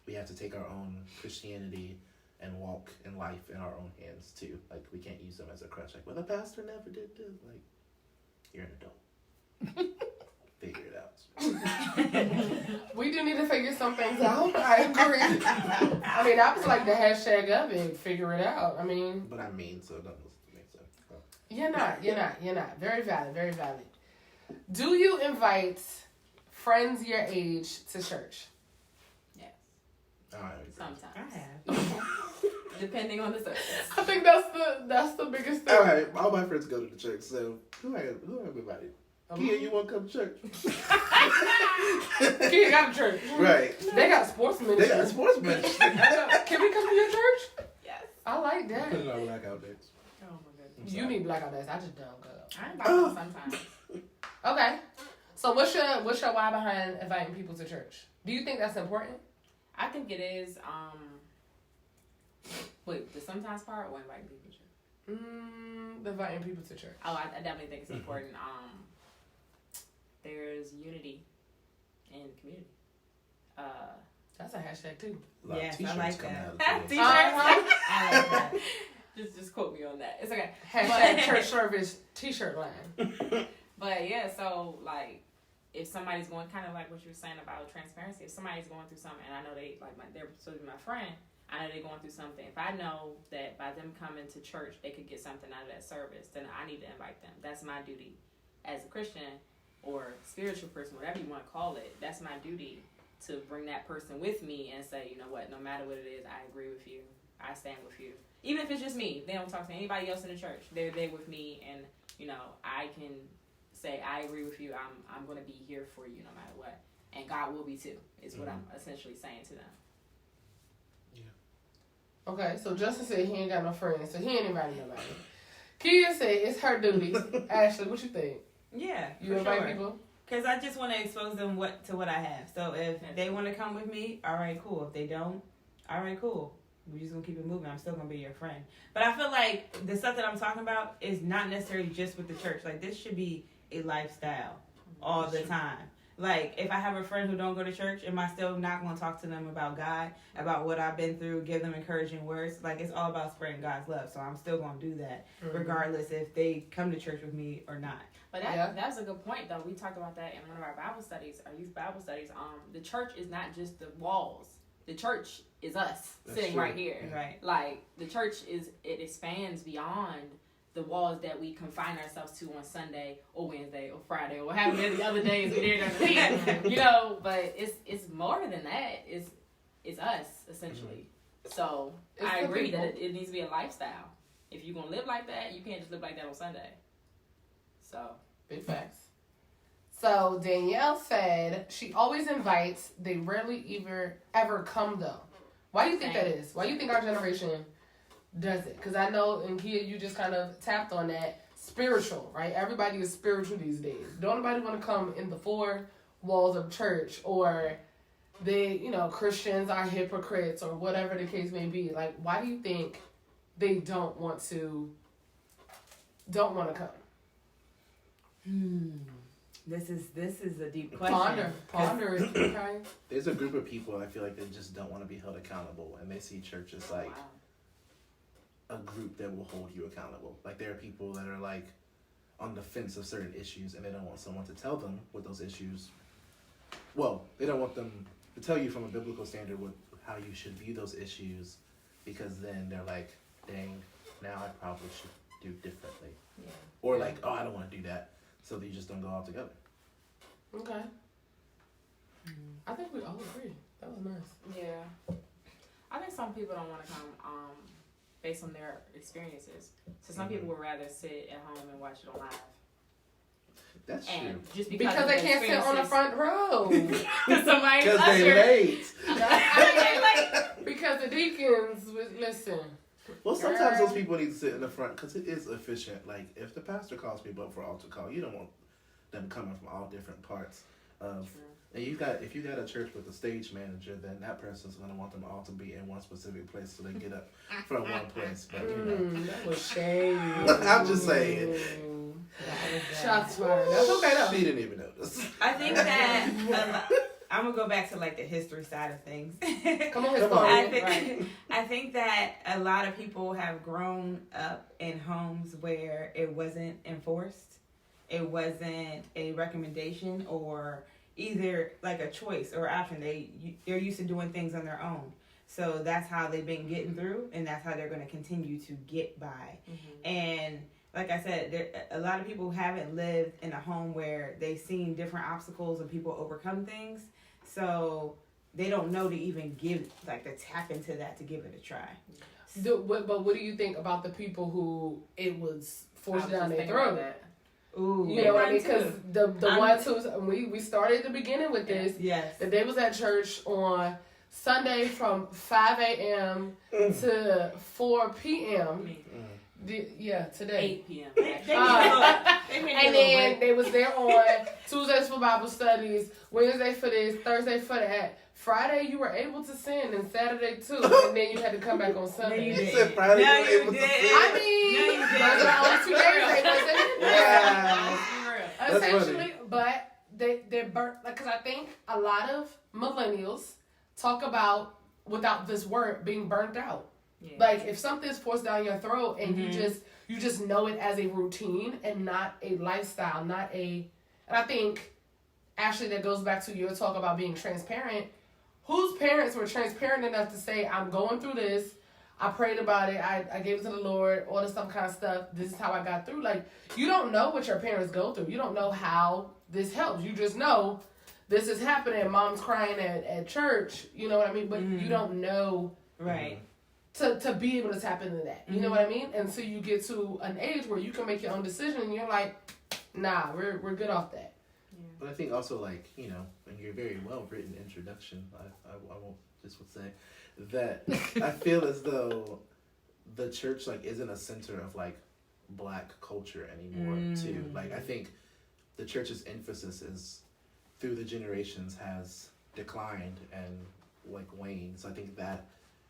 we have to take our own Christianity and walk in life in our own hands too. Like we can't use them as a crutch. Like, well, the pastor never did this. Like, you're an adult. Figure it out. We do need to figure some things out. I agree. I mean, that was like the hashtag of it. Figure it out. I mean, but I mean, so it doesn't make sense. Oh. You're not. Very valid. Very valid. Do you invite friends your age to church? Yes. All right. Sometimes. I have. Depending on the service. I think that's the biggest thing. All right, all my friends go to the church, so who have everybody? Kia, you want to come to church? Kia got a church. Right. They got sportsmen. They got sportsmen. Can we come to your church? Yes. I like that. Put it on blackout days. Oh my goodness. You need blackout days. I just don't go. I invite them sometimes. Okay. So what's your why behind inviting people to church? Do you think that's important? I think it is. Wait, the sometimes part or inviting people to church? Inviting people to church. Oh, I definitely think it's important. There's unity in the community. That's a hashtag too. A lot of Yes, I t-shirts like coming that. out of the T-shirts. Uh-huh. I like that. Just quote me on that. It's okay. Hashtag church service t-shirt line. But yeah, so like if somebody's going kind of like what you were saying about transparency, if somebody's going through something and I know they're supposed to be my friend, I know they're going through something. If I know that by them coming to church they could get something out of that service, then I need to invite them. That's my duty as a Christian or spiritual person, whatever you want to call it. That's my duty to bring that person with me and say, you know what, no matter what it is, I agree with you. I stand with you. Even if it's just me, they don't talk to anybody else in the church. They're there with me, and you know I can say I agree with you. I'm going to be here for you no matter what, and God will be too. Is what I'm essentially saying to them. Yeah. Okay, so Justin said he ain't got no friends, so he ain't inviting nobody. Kia said it's her duty. Ashley, what you think? Yeah, You for invite sure. people? Because I just want to expose them to what I have. So if they want to come with me, all right, cool. If they don't, all right, cool. We're just going to keep it moving. I'm still going to be your friend. But I feel like the stuff that I'm talking about is not necessarily just with the church. Like, this should be a lifestyle all the time. Like, if I have a friend who don't go to church, am I still not going to talk to them about God, about what I've been through, give them encouraging words? Like, it's all about spreading God's love. So I'm still going to do that, regardless if they come to church with me or not. But that's a good point, though. We talked about that in one of our Bible studies, our youth Bible studies. The church is not just the walls. The church is us sitting right here. Right. Like, the church it expands beyond the walls that we confine ourselves to on Sunday or Wednesday or Friday or however many other days we're there during the week. You know, but it's more than that. It's us, essentially. So I agree that it needs to be a lifestyle. If you're going to live like that, you can't just live like that on Sunday. So Big facts. So Danielle said she always invites. They rarely ever come though. Why do you think that is? Why do you think our generation does it? Because I know, and Kia, you just kind of tapped on that. Spiritual, right? Everybody is spiritual these days. Don't nobody want to come in the four walls of church, or Christians are hypocrites, or whatever the case may be. Like, why do you think they don't want to come? This is a deep question. Ponder it, okay? There's a group of people I feel like they just don't want to be held accountable, and they see church as like a group that will hold you accountable. Like, there are people that are like on the fence of certain issues, and they don't want someone to tell them what those issues. Well, they don't want them to tell you from a biblical standard how you should view those issues, because then they're like, dang, now I probably should do differently. yeah. Or like, oh, I don't want to do that. So you just don't go out together. Okay. I think we all agree. That was nice. Yeah. I think some people don't want to come based on their experiences. So some people would rather sit at home and watch it on live. That's And true. just Because they can't sit on the front row. Because somebody's Because they late. Because the deacons was listen. Well, sometimes those people need to sit in the front because it is efficient. Like, if the pastor calls people up for altar call, you don't want them coming from all different parts of. True. And if you got a church with a stage manager, then that person's gonna want them all to be in one specific place so they get up from one place. But you know, That was shady. I'm just saying. Shots fired. That's okay though. She didn't even notice. I think that I'm gonna go back to like the history side of things. Come on. I think that a lot of people have grown up in homes where it wasn't enforced, it wasn't a recommendation or either like a choice or option. They're used to doing things on their own, so that's how they've been getting through, and that's how they're going to continue to get by. And like I said, a lot of people haven't lived in a home where they've seen different obstacles and people overcome things, so they don't know to even give to tap into that to give it a try. But what do you think about the people who it was forced down their throat? Ooh, you know what I mean? Because the ones who we started at the beginning with this, yes, that they was at church on Sunday from 5 a.m. to 4 p.m. Today 8 p.m. and then they was there on Tuesdays for Bible studies, Wednesday for this, Thursday for that. Friday you were able to sin, and Saturday too, and then you had to come back on Sunday. You said Friday no, you were able to sin. I mean, those are only 2 days they wasn't. Yeah. Essentially, but they're burnt, because I think a lot of millennials talk about, without this word, being burnt out. Yeah. Like, if something's forced down your throat and you just know it as a routine and not a lifestyle, and I think actually that goes back to your talk about being transparent. Whose parents were transparent enough to say, I'm going through this, I prayed about it, I gave it to the Lord, all this some kind of stuff, this is how I got through. Like, you don't know what your parents go through. You don't know how this helps. You just know this is happening, mom's crying at church, you know what I mean? But you don't know to be able to tap into that. You know what I mean? And so you get to an age where you can make your own decision and you're like, nah, we're good off that. But I think also, like, you know, in your very well-written introduction, I won't just would say that I feel as though the church, like, isn't a center of, like, black culture anymore, too. Like, I think the church's emphasis is, through the generations, has declined and, like, waned. So I think that,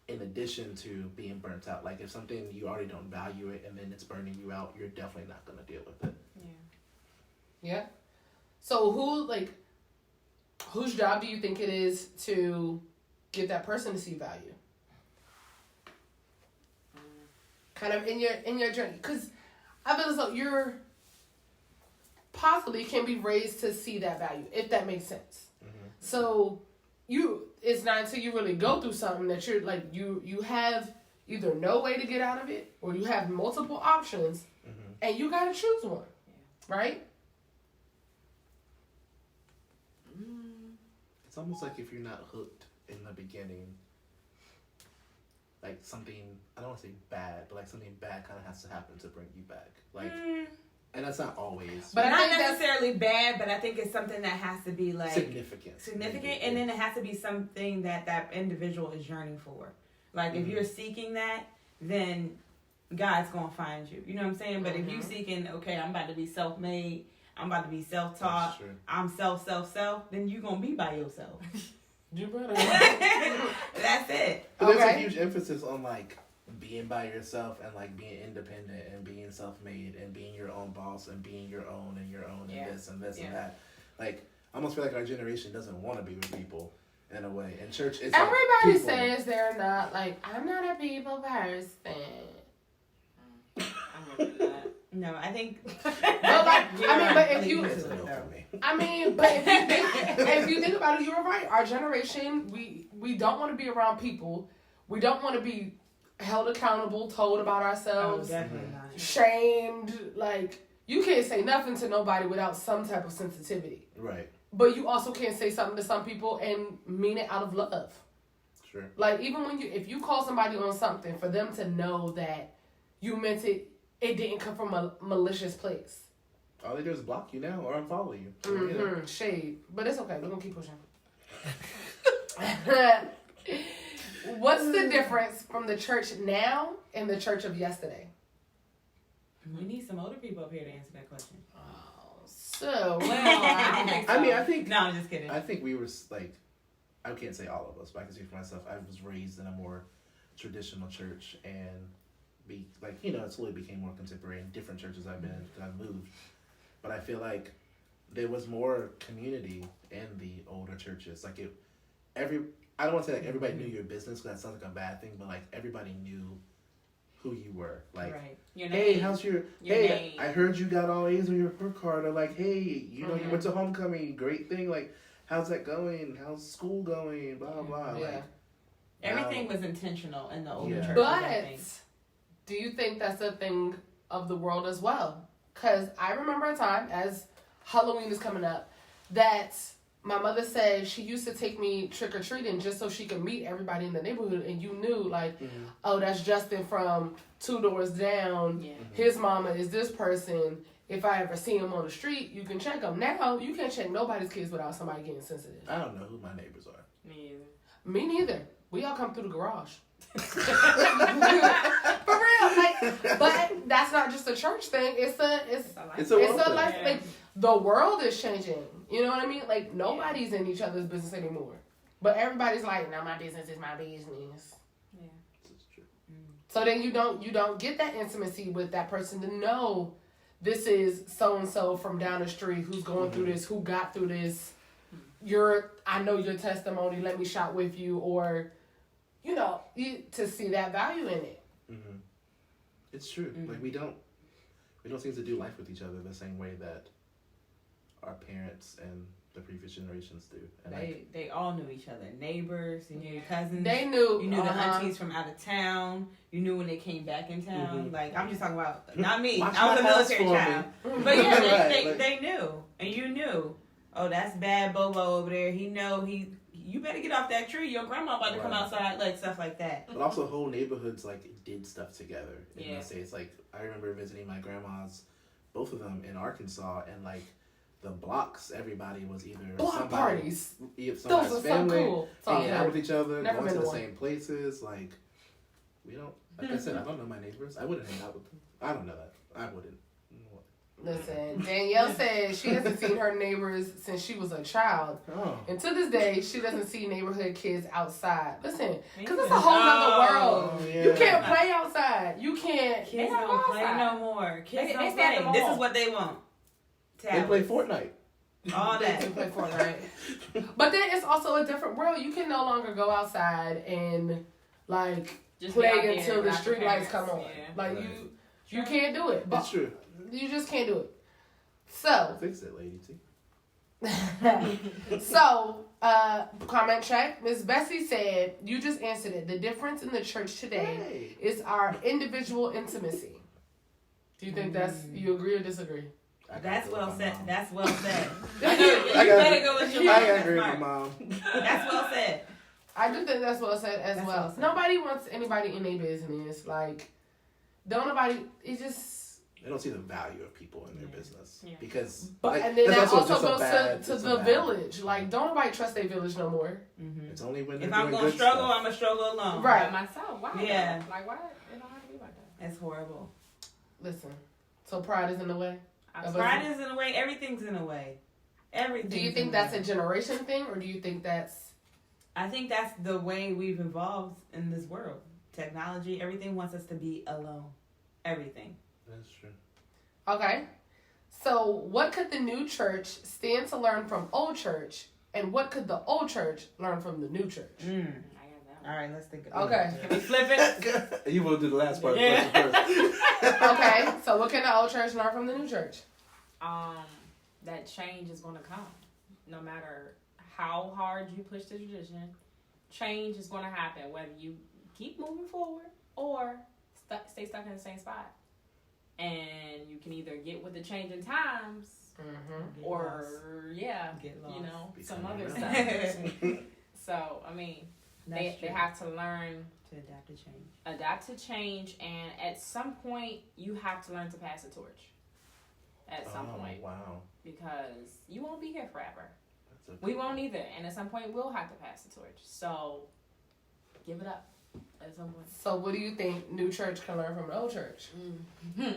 in addition to being burnt out, like, if something, you already don't value it and then it's burning you out, you're definitely not going to deal with it. Yeah. So whose job do you think it is to get that person to see value? Kind of in your journey, because I feel as though you're possibly can be raised to see that value, if that makes sense. So it's not until you really go through something that you're like you have either no way to get out of it or you have multiple options, and you gotta choose one, right? It's almost like if you're not hooked in the beginning, like something, I don't want to say bad, but like something bad kind of has to happen to bring you back. Like, and that's not always. But not necessarily bad, but I think it's something that has to be like significant, and then it has to be something that individual is yearning for. Like, if you're seeking that, then God's going to find you. You know what I'm saying? But if you seeking, okay, I'm about to be self-made, I'm about to be self-taught, I'm self, then you're going to be by yourself. You better. That's it. But there's a huge emphasis on, like, being by yourself and, like, being independent and being self-made and being your own boss and being your own and this and this and that. Like, I almost feel like our generation doesn't want to be with people in a way. And church is everybody says they're not, like, I'm not a people person. I'm with that. No, I think. But if you think about it, you were right. Our generation, we don't want to be around people. We don't want to be held accountable, told about ourselves, shamed. Like, you can't say nothing to nobody without some type of sensitivity. Right. But you also can't say something to some people and mean it out of love. Sure. Like, even if you call somebody on something, for them to know that you meant it, it didn't come from a malicious place. All they do is block you now or unfollow you. Shade. But it's okay. We're going to keep pushing. What's the difference from the church now and the church of yesterday? We need some older people up here to answer that question. So, Well, I don't think so. I mean, I think. No, I'm just kidding. I think we were like, I can't say all of us, but I can speak for myself. I was raised in a more traditional church, and it slowly became more contemporary in different churches I've been in because I've moved. But I feel like there was more community in the older churches. Like I don't want to say like everybody knew your business because that sounds like a bad thing, but like everybody knew who you were. Like, right. Hey, how's your name. I heard you got all A's on your report card. Or like, hey, you know, you went to homecoming, great thing. Like, how's that going? How's school going? Blah blah. Yeah. Like, Everything was intentional in the older churches. But I think. do you think that's a thing of the world as well? Because I remember a time, as Halloween is coming up, that my mother said she used to take me trick-or-treating just so she could meet everybody in the neighborhood, and you knew, like, oh, that's Justin from 2 doors down. Yeah. His mama is this person. If I ever see him on the street, you can check him. Now, you can't check nobody's kids without somebody getting sensitive. I don't know who my neighbors are. Me either. Me neither. We all come through the garage. For real. Like, but that's not just a church thing. It's It's a world thing. life thing. The world is changing. You know what I mean? Like, nobody's in each other's business anymore. But everybody's like, no, my business is my business. Yeah. It's true. So then you don't get that intimacy with that person to know this is so and so from down the street who's going through this, who got through this. I know your testimony. Let me shout with you, or to see that value in it. Mm-hmm. It's true. Like we don't seem to do life with each other the same way that our parents and the previous generations do. And They all knew each other. Neighbors, you knew your cousins. They knew. You knew the aunties from out of town. You knew when they came back in town. Like, I'm just talking about, not me. Watch I was a my house military for child. me. But yeah, Right, they knew. And you knew. Oh, that's bad Bobo over there. You better get off that tree. Your grandma about to come outside. Like, stuff like that. But also whole neighborhoods like did stuff together in the Yeah. States. Like I remember visiting my grandma's, both of them in Arkansas, and like the blocks, everybody was either Block parties. somebody's Those are so family, cool. hanging out with each other, Never going been to to the one. same places. Like we don't. Like I said, I don't know my neighbors. I wouldn't hang out with them. I don't know that. I wouldn't. Listen, Danielle said she hasn't seen her neighbors since she was a child. Oh. And to this day, she doesn't see neighborhood kids outside. Listen, because it's a whole other world. Oh, yeah. You can't play outside. You can't. Kids don't don't go play outside. no more. Kids They don't stay at play. the This mall. is what they want. They play Fortnite. All They that. do play Fortnite. But then it's also a different world. You can no longer go outside and like Just be out play there until the without your street lights parents. come on. Yeah. Like Right. you can't do it. But It's true. you just can't do it. So Fix it, LadyyT. comment check. Miss Bessie said, you just answered it. The difference in the church today is our individual intimacy. Do you think you agree or disagree? That's well said. That's well said. I You better go with your I mom. That's agree with my smart. mom. That's well said. I do think that's well said as That's well. well said. Nobody wants anybody in their business. Like, don't nobody, it just... They don't see the value of people in their business Yeah. because. But like, and then that's that also just a goes bad- to it's a the bad- village. Like, don't nobody trust their village no more. Mm-hmm. It's only when they're If I'm doing gonna good struggle, stuff. I'm gonna struggle alone. Right. By myself. Why? Yeah. Like, why? It don't have to be like that. That's horrible. Listen, so pride is in the way. Pride is in a way. Everything's in a way. Everything. Do you think that's a generation thing, or do you think that's... I think that's the way we've evolved in this world. Technology, everything wants us to be alone. Everything. That's true. Okay. So, what could the new church stand to learn from old church, and what could the old church learn from the new church? Mm. I got that one. All right, let's think. Okay. Can we flip it? You will do the last part Yeah. first. Okay. So, what can the old church learn from the new church? That change is going to come. No matter how hard you push the tradition, change is going to happen. Whether you keep moving forward or stay stuck in the same spot. And you can either get with the changing times Mm-hmm. or, Get lost. you know, Become some other irrelevant. stuff. So, I mean, they have to learn to adapt to change. adapt to change, and at some point you have to learn to pass the torch at some point, Wow. because you won't be here forever. That's a We won't either, and at some point we'll have to pass the torch. So give it up at some point. So what do you think new church can learn from the old church? Because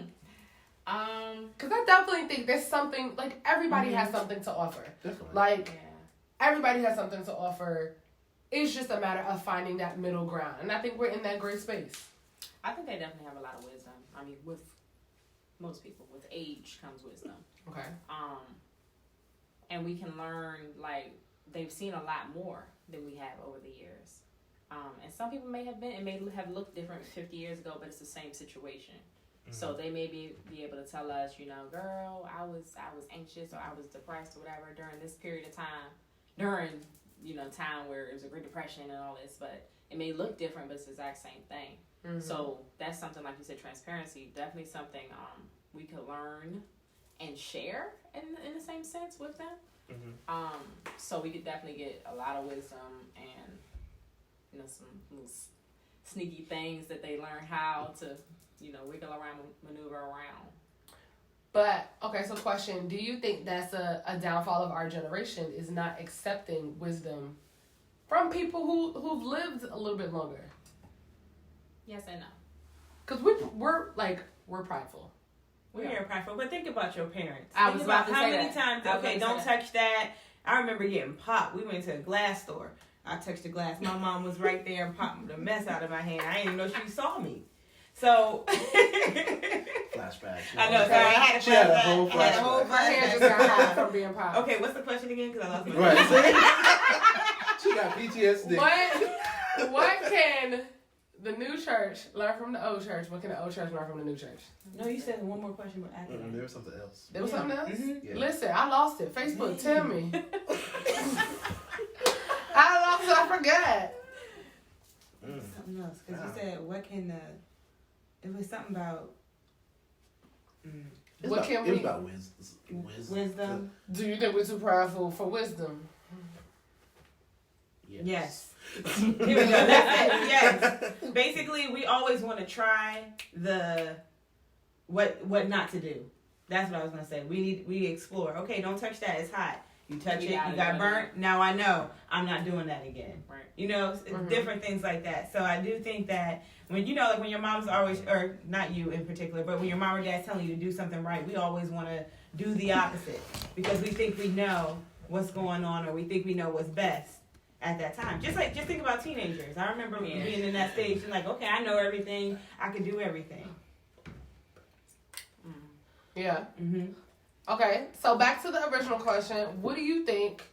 I definitely think there's something, like, everybody has something to offer. Definitely. Like, everybody has something to offer. It's just a matter of finding that middle ground. And I think we're in that great space. I think they definitely have a lot of wisdom. I mean, with most people, with age comes wisdom. Okay. And we can learn, like, they've seen a lot more than we have over the years. And some people may have looked different 50 years ago, but it's the same situation. Mm-hmm. So they may be able to tell us, you know, girl, I was anxious or I was depressed or whatever during this period of time, during, you know, time where it was a Great Depression and all this, but it may look different, but it's the exact same thing. Mm-hmm. So that's something, like you said, transparency, definitely something we could learn and share in the same sense with them. Mm-hmm. So we could definitely get a lot of wisdom and, you know, some little sneaky things that they learn how to, you know, wiggle around, maneuver around. But, okay, so question, do you think that's a downfall of our generation, is not accepting wisdom from people who've lived a little bit longer? Yes and no. Because we're prideful. We're prideful, but think about your parents. I was about to how say many that. times, okay, don't touch that. I remember getting popped. We went to a glass store. I touched the glass. My mom was right there and popped the mess out of my hand. I didn't even know she saw me. So flashback. I know. So I had a flashback. I had a whole My hand just got high from being popped. Okay, what's the question again? Because I lost my right. She got PTSD. What can the new church learn from the old church? What can the old church learn from the new church? No, you said one more question, but after there was something else. There was something else? Mm-hmm. Yeah. Listen, I lost it. Facebook, tell me. I lost it. I forgot. Something else. Because you said, what can the... It was something about... It was about wisdom. Do you think we're too prideful for wisdom? Yes. Here we go. That's it. Yes. Basically, we always want to try what not to do. That's what I was gonna say. We explore. Okay, don't touch that. It's hot. You touch it, you got burnt. Now I know I'm not doing that again. Right. You know, different things like that. So I do think that when when your mom's always, or not you in particular, but when your mom or dad's telling you to do something right, we always want to do the opposite because we think we know what's going on or we think we know what's best at that time. Just think about teenagers. I remember being in that stage and like, okay, I know everything. I can do everything. Yeah. Mm-hmm. Okay, so back to the original question. What do you think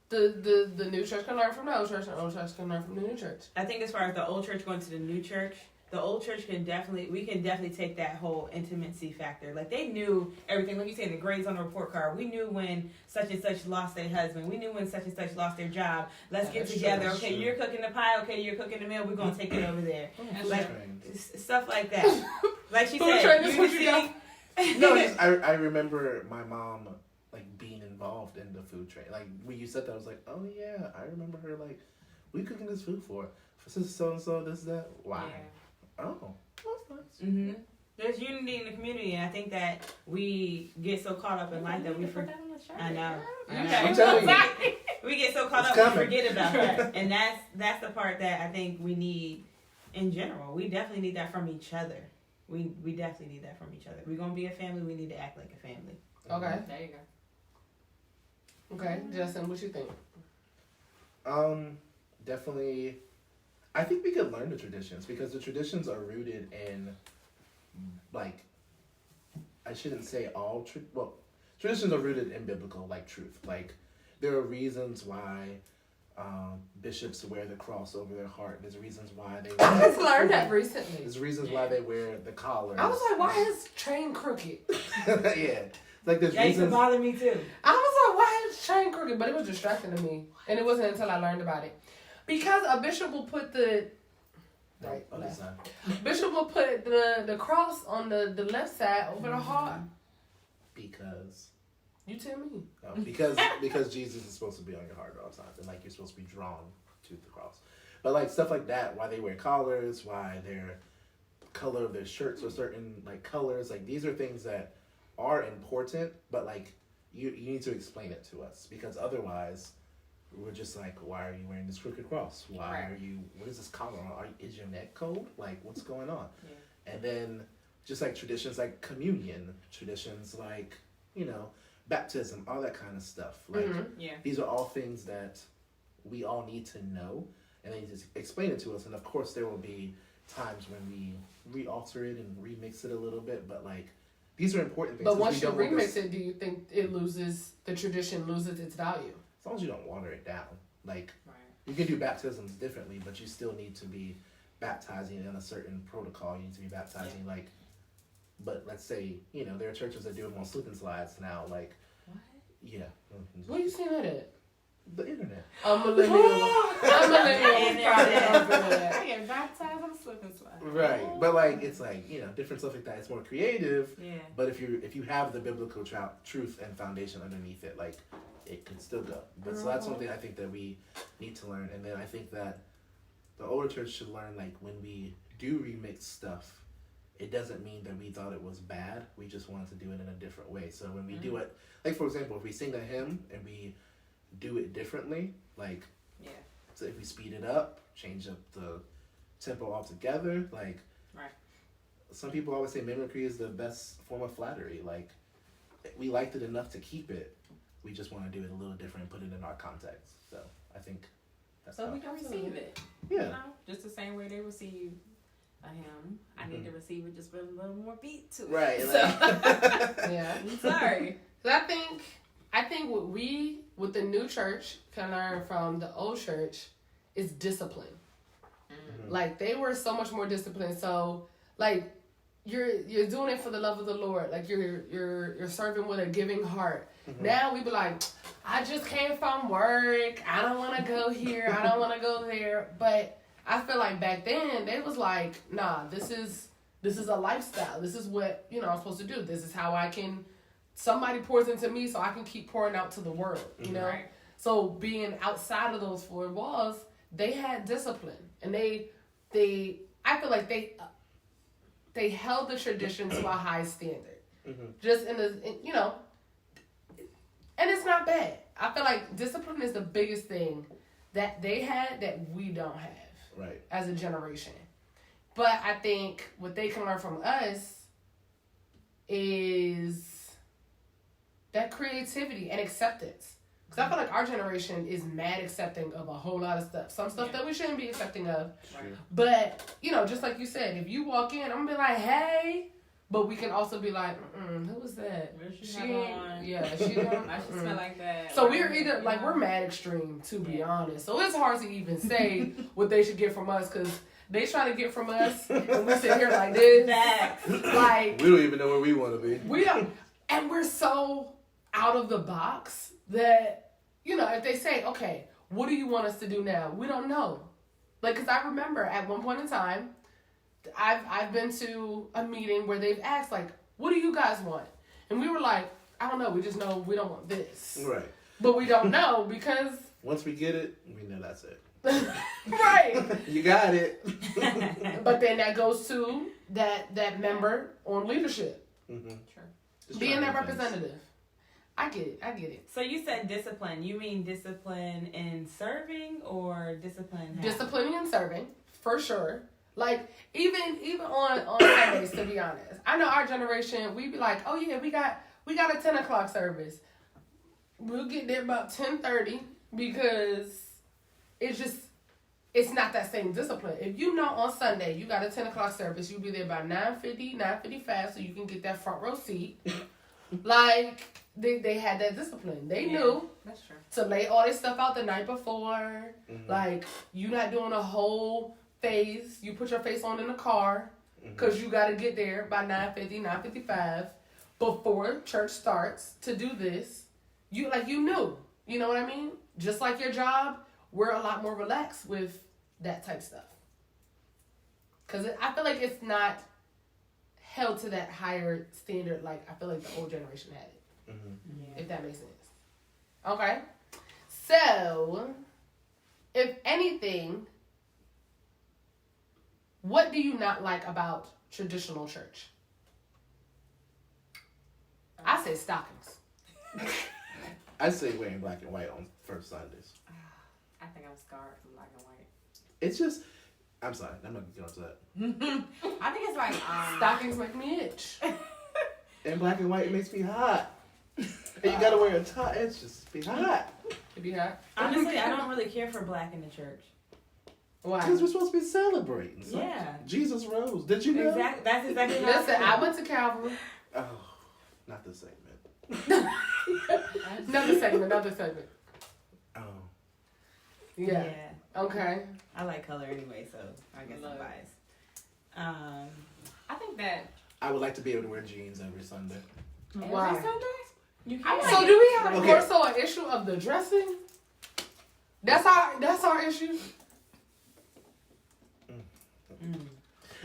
the new church can learn from the old church and the old church can learn from the new church? I think as far as the old church going to the new church, the old church we can definitely take that whole intimacy factor. Like they knew everything. Like you said, the grades on the report card. We knew when such and such lost their husband. We knew when such and such lost their job. Let's get together. Okay, you're cooking the pie. Okay, you're cooking the meal. We're gonna take it over there. Like stuff like that. Like she said, No, I remember my mom like being involved in the food train. Like when you said that, I was like, oh yeah, I remember her. Like, we cooking this food for sister so and so. This that. Why? Yeah. Oh, that's nice. Mm-hmm. There's unity in the community, and I think that we get so caught up in life that we forget. I know. We get so caught up we forget about that, and that's the part that I think we need in general. We definitely need that from each other. We definitely need that from each other. If we're gonna be a family, we need to act like a family. Okay. There you go. Okay, Justin, what you think? Definitely. I think we could learn the traditions because the traditions are rooted in, like, I shouldn't say all traditions are rooted in biblical truth. Like, there are reasons why bishops wear the cross over their heart. There's reasons why they I just learned that recently. There's reasons why they wear the collars. I was like, why is his train crooked? Yeah. Like there's that used to bother me too. I was like, why is his train crooked? But it was distracting to me. And it wasn't until I learned about it. Because a bishop will put Bishop will put the cross on the left side over the heart. Because you tell me. No, because Jesus is supposed to be on your heart at all times, and you're supposed to be drawn to the cross. But stuff like that, why they wear collars, why their color of their shirts are certain colors, these are things that are important, but you need to explain it to us because otherwise we're just like, why are you wearing this crooked cross? Why Right. are you? What is this collar on? Is your neck cold? Like, what's going on? Yeah. And then just like traditions like communion, traditions like baptism, all that kind of stuff. Like Yeah. these are all things that we all need to know, and they just explain it to us. And of course, there will be times when we re-alter it and remix it a little bit, but like these are important things. But once we you don't want remix this- it, do you think the tradition loses its value? as long as you don't water it down, like Right. you can do baptisms differently, but you still need to be baptizing in a certain protocol. You need to be baptizing but let's say, there are churches that do it on slip and slides now, like, What? yeah. Where you seen that at? The internet. I'm millennial. I'm millennial. I get baptized, I'm slipping slide. Right. But like, it's like, different stuff like that. It's more creative, Yeah. but if you have the biblical truth and foundation underneath it, like, it can still go. But so that's one thing I think that we need to learn. And then I think that the older church should learn, like, when we do remix stuff, it doesn't mean that we thought it was bad. We just wanted to do it in a different way. So when we do it, like, for example, if we sing a hymn and we do it differently, like, so if we speed it up, change up the tempo altogether, like, Right. some people always say mimicry is the best form of flattery. Like, we liked it enough to keep it. We just want to do it a little different and put it in our context. So I think that's So how. we can receive it. Yeah. Just the same way they receive a hymn. I need to receive it just with a little more beat to it. Right. So, Yeah. sorry. So I think what we with the new church can learn from the old church is discipline. Mhm. Like they were so much more disciplined. So like you're doing it for the love of the Lord. Like you're serving with a giving heart. Mhm. Now we be like, I just came from work. I don't want to go here. I don't want to go there. But I feel like back then they was like, nah, this is a lifestyle. This is what I'm supposed to do. This is how I can. Somebody pours into me, so I can keep pouring out to the world. You know. Right. So being outside of those four walls, they had discipline, and I feel like they held the tradition to a high standard. Mm-hmm. Just and it's not bad. I feel like discipline is the biggest thing that they had that we don't have Right. as a generation. But I think what they can learn from us is that creativity and acceptance. Because I feel like our generation is mad accepting of a whole lot of stuff. Some stuff that we shouldn't be accepting of. Right. But, just like you said, if you walk in, I'm going to be like, hey. But we can also be like, who was that? What she She have ain't, on? yeah, she don't. I should smell like that. So we're either, like, we're mad extreme, to be honest. So it's hard to even say what they should get from us, because they trying to get from us, and we sit here like this. Like, We don't even know where we want to be. we don't, and we're so out of the box that, if they say, okay, what do you want us to do now? We don't know. Like, because I remember at one point in time, I've been to a meeting where they've asked, like, what do you guys want? And we were like, I don't know. We just know we don't want this. Right. But we don't know because... Once we get it, we know that's it. Right. You got it. But then that goes to that member on leadership. Mm-hmm. Sure. Being that representative. I get it. So you said discipline. You mean discipline in serving or discipline? How? Disciplining and serving, for sure. Like, even on Sundays, to be honest. I know our generation, we be like, oh yeah, we got a 10 o'clock service. We'll get there about 10:30 because it's not that same discipline. If you know on Sunday you got a 10 o'clock service, you'll be there by 9:50, 9:55 so you can get that front row seat. Like, they had that discipline. They knew That's true. to lay all this stuff out the night before. Mm-hmm. Like, you not doing a whole phase. You put your face on in the car because you got to get there by 9:50, 9:55 before church starts to do this. You knew. You know what I mean? Just like your job, we're a lot more relaxed with that type stuff. Because I feel like it's not held to that higher standard like I feel like the old generation had it. Mm-hmm. Yeah. If that makes sense. Okay. So, if anything, what do you not like about traditional church? I say stockings. I say wearing black and white on first Sundays. I think I'm scarred from black and white. It's just, I'm sorry, I'm not gonna get onto that. I think it's like Stockings make me itch. And black and white makes me hot. And you gotta wear a tie. It's just be hot. It be hot. Honestly, I don't really care for black in the church. Why? Because we're supposed to be celebrating. So Yeah. Jesus rose. Did you know? Exactly. That's exactly how Listen, I went to Calvary. Oh, not this segment. Another segment. Oh. Yeah. Okay. I like color anyway, so I guess I'm biased. I think that I would like to be able to wear jeans every Sunday. Why? every Sunday. You I can. So do we have Okay. more so an issue of the dressing? That's our issue.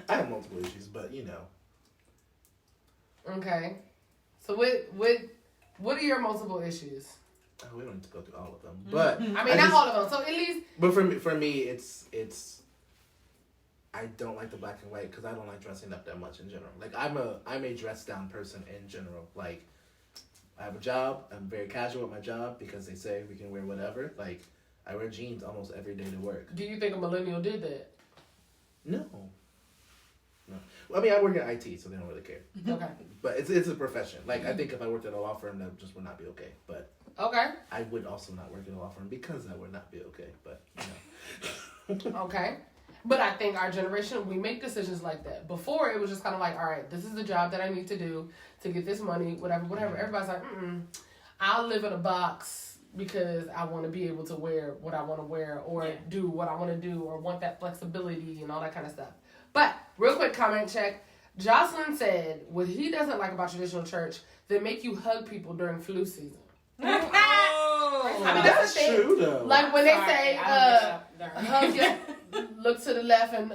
I have multiple issues, but you know. Okay. So what are your multiple issues? Oh, we don't need to go through all of them, but I mean, not all of them. So at least. But for me, it's. I don't like the black and white because I don't like dressing up that much in general. Like I'm a dressed down person in general. Like I have a job. I'm very casual with my job because they say we can wear whatever. Like I wear jeans almost every day to work. Do you think a millennial did that? No. Well, I mean, I work in IT, so they don't really care. Okay. But it's a profession. Like I think if I worked at a law firm, that just would not be okay. But Okay. I would also not work at a law firm because that would not be okay. But you know. Okay. But I think our generation, we make decisions like that. Before, it was just kind of like, all right, this is the job that I need to do to get this money, whatever. Everybody's like, I'll live in a box because I want to be able to wear what I want to wear or do what I want to do or want that flexibility and all that kind of stuff. But, real quick comment check. Jocelyn said, what he doesn't like about traditional church, they make you hug people during flu season. Oh, I mean, That's the thing. true though. Like when they say, hug your, your. look to the left and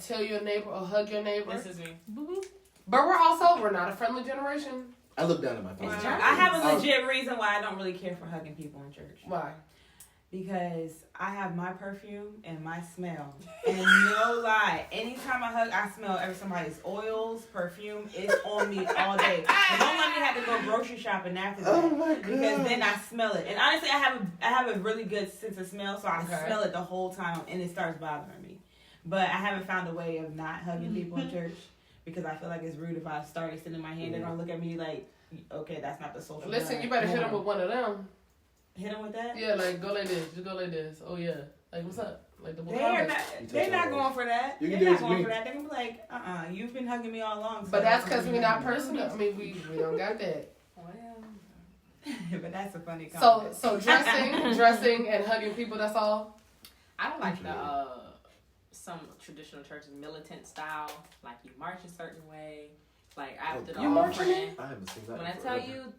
tell your neighbor or hug your neighbor. This is me. But we're not a friendly generation. I look down at my phone. I have a legit reason why I don't really care for hugging people in church. Why? Because I have my perfume and my smell. And no lie, anytime I hug, I smell somebody's oils, perfume. It's on me all day. And don't let me have to go grocery shopping after that. Oh my god! Because then I smell it. And honestly, I have a really good sense of smell, so I smell it the whole time, and it starts bothering me. But I haven't found a way of not hugging people in church because I feel like it's rude if I start extending my hand. They're gonna look at me like, okay, that's not the social. Listen, you better hit them with one of them. Hit them with that? Yeah, like go like this. Just go like this. Oh yeah. Like what's up? Like the They're not going for that. You can They're do not it to going me. for that. They're gonna be like, you've been hugging me all along. So But that's because we're not personal. I mean, we don't got that. Well, but that's a funny comment. So dressing and hugging people. That's all. I don't like the some traditional churches militant style. Like you march a certain way. Like after the You marching offering. I haven't seen that. When I in tell forever. you,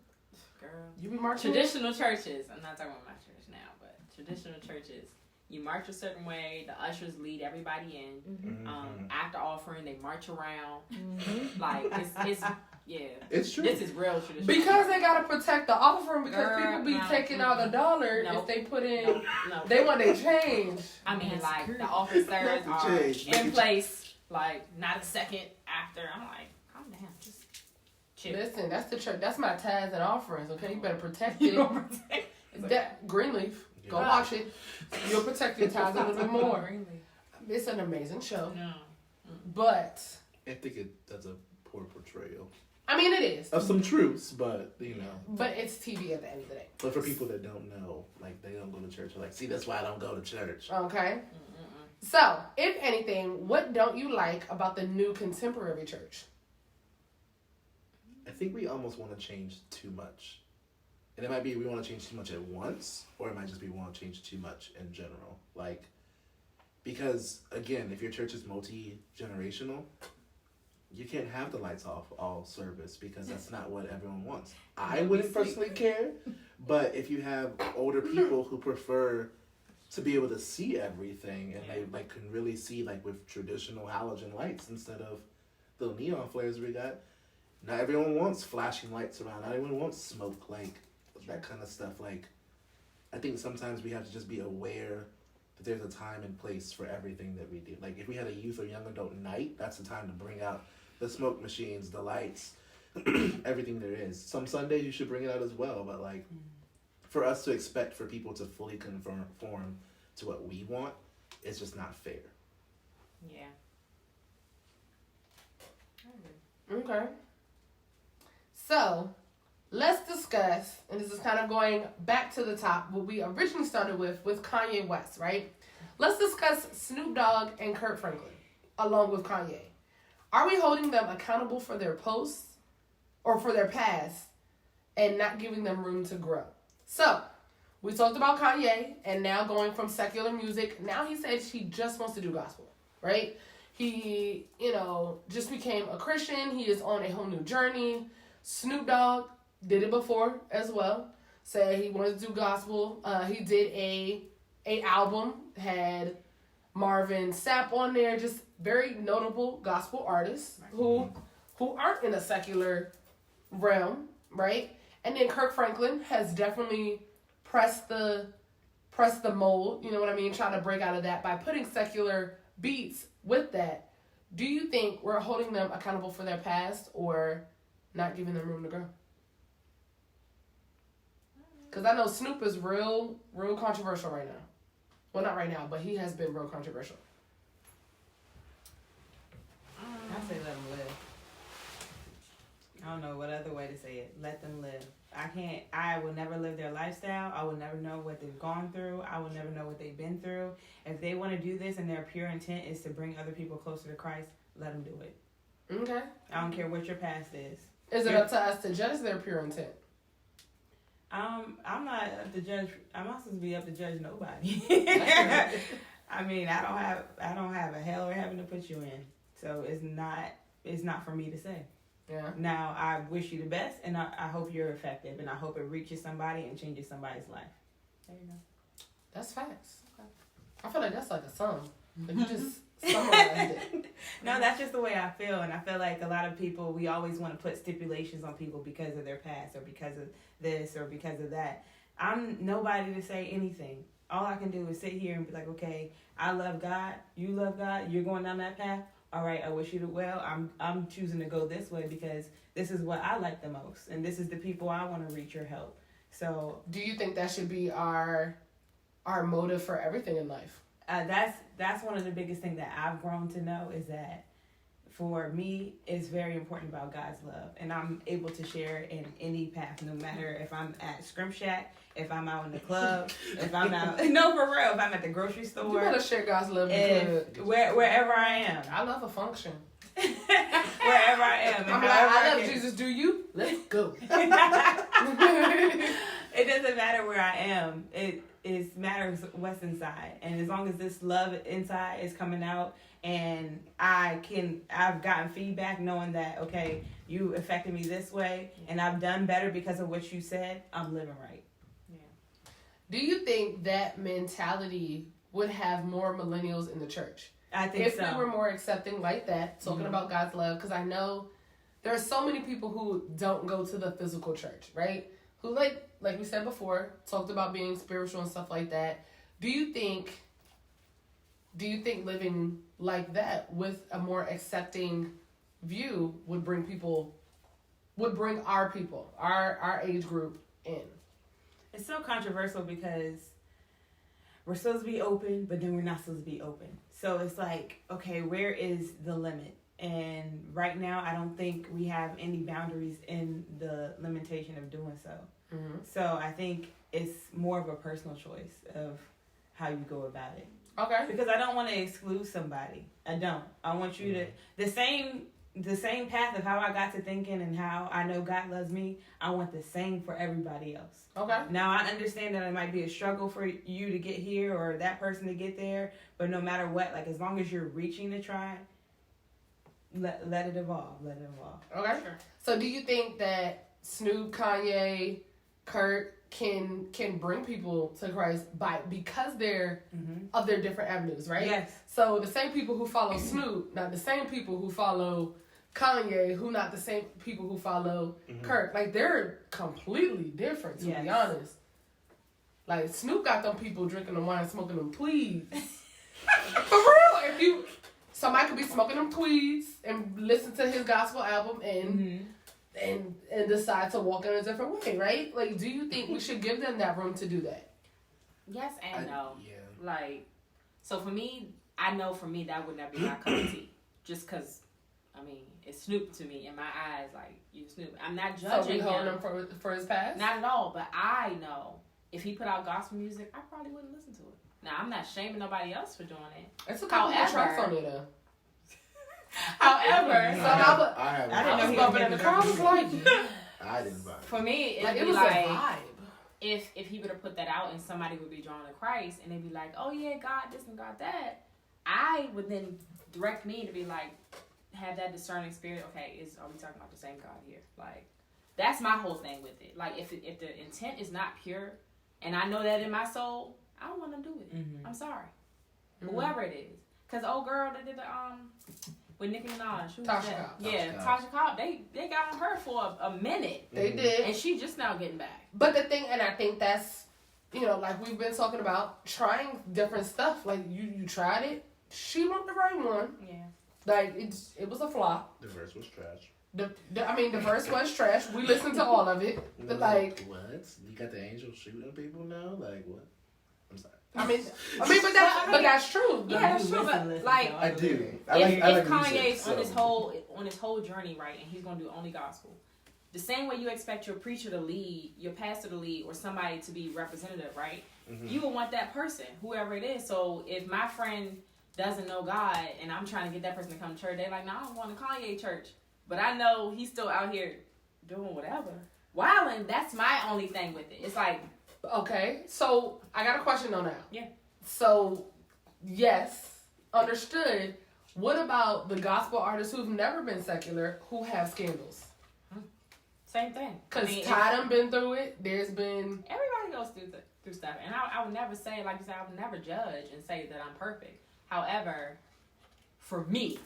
girl, You be marching. traditional churches. I'm not talking about my church now, but traditional churches. You march a certain way. The ushers lead everybody in. After offering, they march around. Like it's It's true. This is real traditional. Because they gotta protect the offering because Girl, people be no, taking out $1 no, if they put in. No. They want their change. I mean, like the officers Not to are change. in place. Like not a second after. I'm like, calm down, just chill. Listen, that's the church. That's my tithes and offerings. Okay, you better protect it. That Greenleaf. Go Yeah. watch it. You'll protect your tithes a little bit more. It's an amazing show. No. But I think that's a poor portrayal I mean, it is. of some truths, but you know. But it's TV at the end of the day. But for people that don't know, like they don't go to church, like, see, that's why I don't go to church. Okay. So, if anything, what don't you like about the new contemporary church? I think we almost want to change too much. And it might be we want to change too much at once, or it might just be we want to change too much in general. Like, because, again, if your church is multi-generational, you can't have the lights off all service because that's not what everyone wants. I wouldn't personally care, but if you have older people who prefer to be able to see everything and they like can really see like with traditional halogen lights instead of the neon flares we got, not everyone wants flashing lights around. Not everyone wants smoke, like that kind of stuff. Like, I think sometimes we have to just be aware that there's a time and place for everything that we do. Like, if we had a youth or young adult night, that's the time to bring out the smoke machines, the lights, everything there is. Some Sundays you should bring it out as well, but like, for us to expect for people to fully conform to what we want is just not fair. Yeah. Okay. So, let's discuss, and this is kind of going back to the top, what we originally started with Kanye West, right? Let's discuss Snoop Dogg and Kirk Franklin, along with Kanye. Are we holding them accountable for their posts or for their past and not giving them room to grow? So, we talked about Kanye and now going from secular music. Now he says he just wants to do gospel, right? He, just became a Christian. He is on a whole new journey. Snoop Dogg did it before as well. Said he wanted to do gospel. He did a album, had Marvin Sapp on there, just very notable gospel artists who aren't in a secular realm, right? And then Kirk Franklin has definitely pressed the mold, you know what I mean, trying to break out of that by putting secular beats with that. Do you think we're holding them accountable for their past or not giving them room to grow? Because I know Snoop is real controversial right now. Well, not right now, but he has been real controversial. I say let them live. I don't know what other way to say it. Let them live. I will never live their lifestyle. I will never know what they've gone through. I will never know what they've been through. If they want to do this and their pure intent is to bring other people closer to Christ, let them do it. Okay. I don't care what your past is. Is it up to us to judge their pure intent? I'm not up to judge. I'm not supposed to be up to judge nobody. I mean, I don't have a hell or heaven to put you in. So it's not for me to say. Yeah. Now, I wish you the best, and I hope you're effective, and I hope it reaches somebody and changes somebody's life. There you go. That's facts. Okay. I feel like that's like a song. Like you just summarized it. No, that's just the way I feel, and I feel like a lot of people, we always want to put stipulations on people because of their past or because of this or because of that. I'm nobody to say anything. All I can do is sit here and be like, okay, I love God, you love God, you're going down that path. All right, I wish you the well. I'm choosing to go this way because this is what I like the most, and this is the people I want to reach or help. So, do you think that should be our motive for everything in life? That's one of the biggest things that I've grown to know is that for me, it's very important about God's love, and I'm able to share in any path, no matter if I'm at Scrimp Shack, if I'm out in the club, if I'm out, no, for real, if I'm at the grocery store. You gotta share God's love in the club. Wherever I am. I love a function. Wherever I am. I'm like, I love Jesus, do you? Let's go. It doesn't matter where I am. It matters what's inside. And as long as this love inside is coming out, and I've gotten feedback knowing that, okay, you affected me this way, and I've done better because of what you said, I'm living right. Yeah. Do you think that mentality would have more millennials in the church? I think if we were more accepting like that, talking about God's love, because I know there are so many people who don't go to the physical church, right? Who like we said before, talked about being spiritual and stuff like that. Do you think living like that with a more accepting view would bring our people, our age group in? It's so controversial because we're supposed to be open, but then we're not supposed to be open. So it's like, okay, where is the limit? And right now, I don't think we have any boundaries in the limitation of doing so. Mm-hmm. So I think it's more of a personal choice of how you go about it. Okay. Because I don't want to exclude somebody. I don't. I want you to the same path of how I got to thinking and how I know God loves me. I want the same for everybody else. Okay. Now I understand that it might be a struggle for you to get here or that person to get there, but no matter what, like as long as you're reaching to try, let it evolve. Let it evolve. Okay. Sure. So do you think that Snoop, Kanye, Kurt can bring people to Christ because they're of their different avenues, right? Yes. So the same people who follow Snoop, not the same people who follow Kanye, who not the same people who follow Kurt. Like they're completely different, to be honest. Like Snoop got them people drinking the wine, smoking them tweeds. For real, somebody could be smoking them tweeds and listen to his gospel album and and decide to walk in a different way, right? Like, do you think we should give them that room to do that? Yes and no. Yeah. Like, so for me, I know for me that would never be my cup of tea. Just because, I mean, it's Snoop to me in my eyes. Like, you Snoop. I'm not judging So we holding him him for his past? Not at all. But I know if he put out gospel music, I probably wouldn't listen to it. Now, I'm not shaming nobody else for doing it. It's a couple of tracks on there, though. However, So I was bumping in the car. I was like, I didn't buy it. for me, it'd like, be it was like, a vibe. if he would have put that out and somebody would be drawn to Christ and they'd be like, oh yeah, God this and God that, I would then direct me to be like, have that discerning spirit. Okay, are we talking about the same God here? Like, that's my whole thing with it. Like, if the intent is not pure, and I know that in my soul, I don't want to do it. I'm sorry, whoever it is. Cause old girl that did the with Nicki Minaj, who was Tasha that? Cobb. Yeah, Tasha Cobb. They got on her for a minute, They did. and she just now getting back. But the thing, and I think that's, like we've been talking about, trying different stuff. Like, you tried it. She wasn't the right one. Yeah. Like, it was a flop. The verse was trash. The verse was trash. We listened to all of it. But, like... What? You got the angel shooting people now? Like, what? I'm sorry. But that's true. Yeah, that's true. But, like... I do. If Kanye's on his whole journey, right, and he's going to do only gospel, the same way you expect your preacher to lead, your pastor to lead, or somebody to be representative, right? Mm-hmm. You would want that person, whoever it is. So if my friend doesn't know God and I'm trying to get that person to come to church, they're like, no, I don't want a Kanye church. But I know he's still out here doing whatever. Wildin', that's my only thing with it. It's like... Okay, so I got a question on that. Yeah. So, yes, understood. What about the gospel artists who've never been secular who have scandals? Same thing. Because Ty done been through it. There's been... Everybody goes through stuff. And I would never say, like you said, I would never judge and say that I'm perfect. However, for me,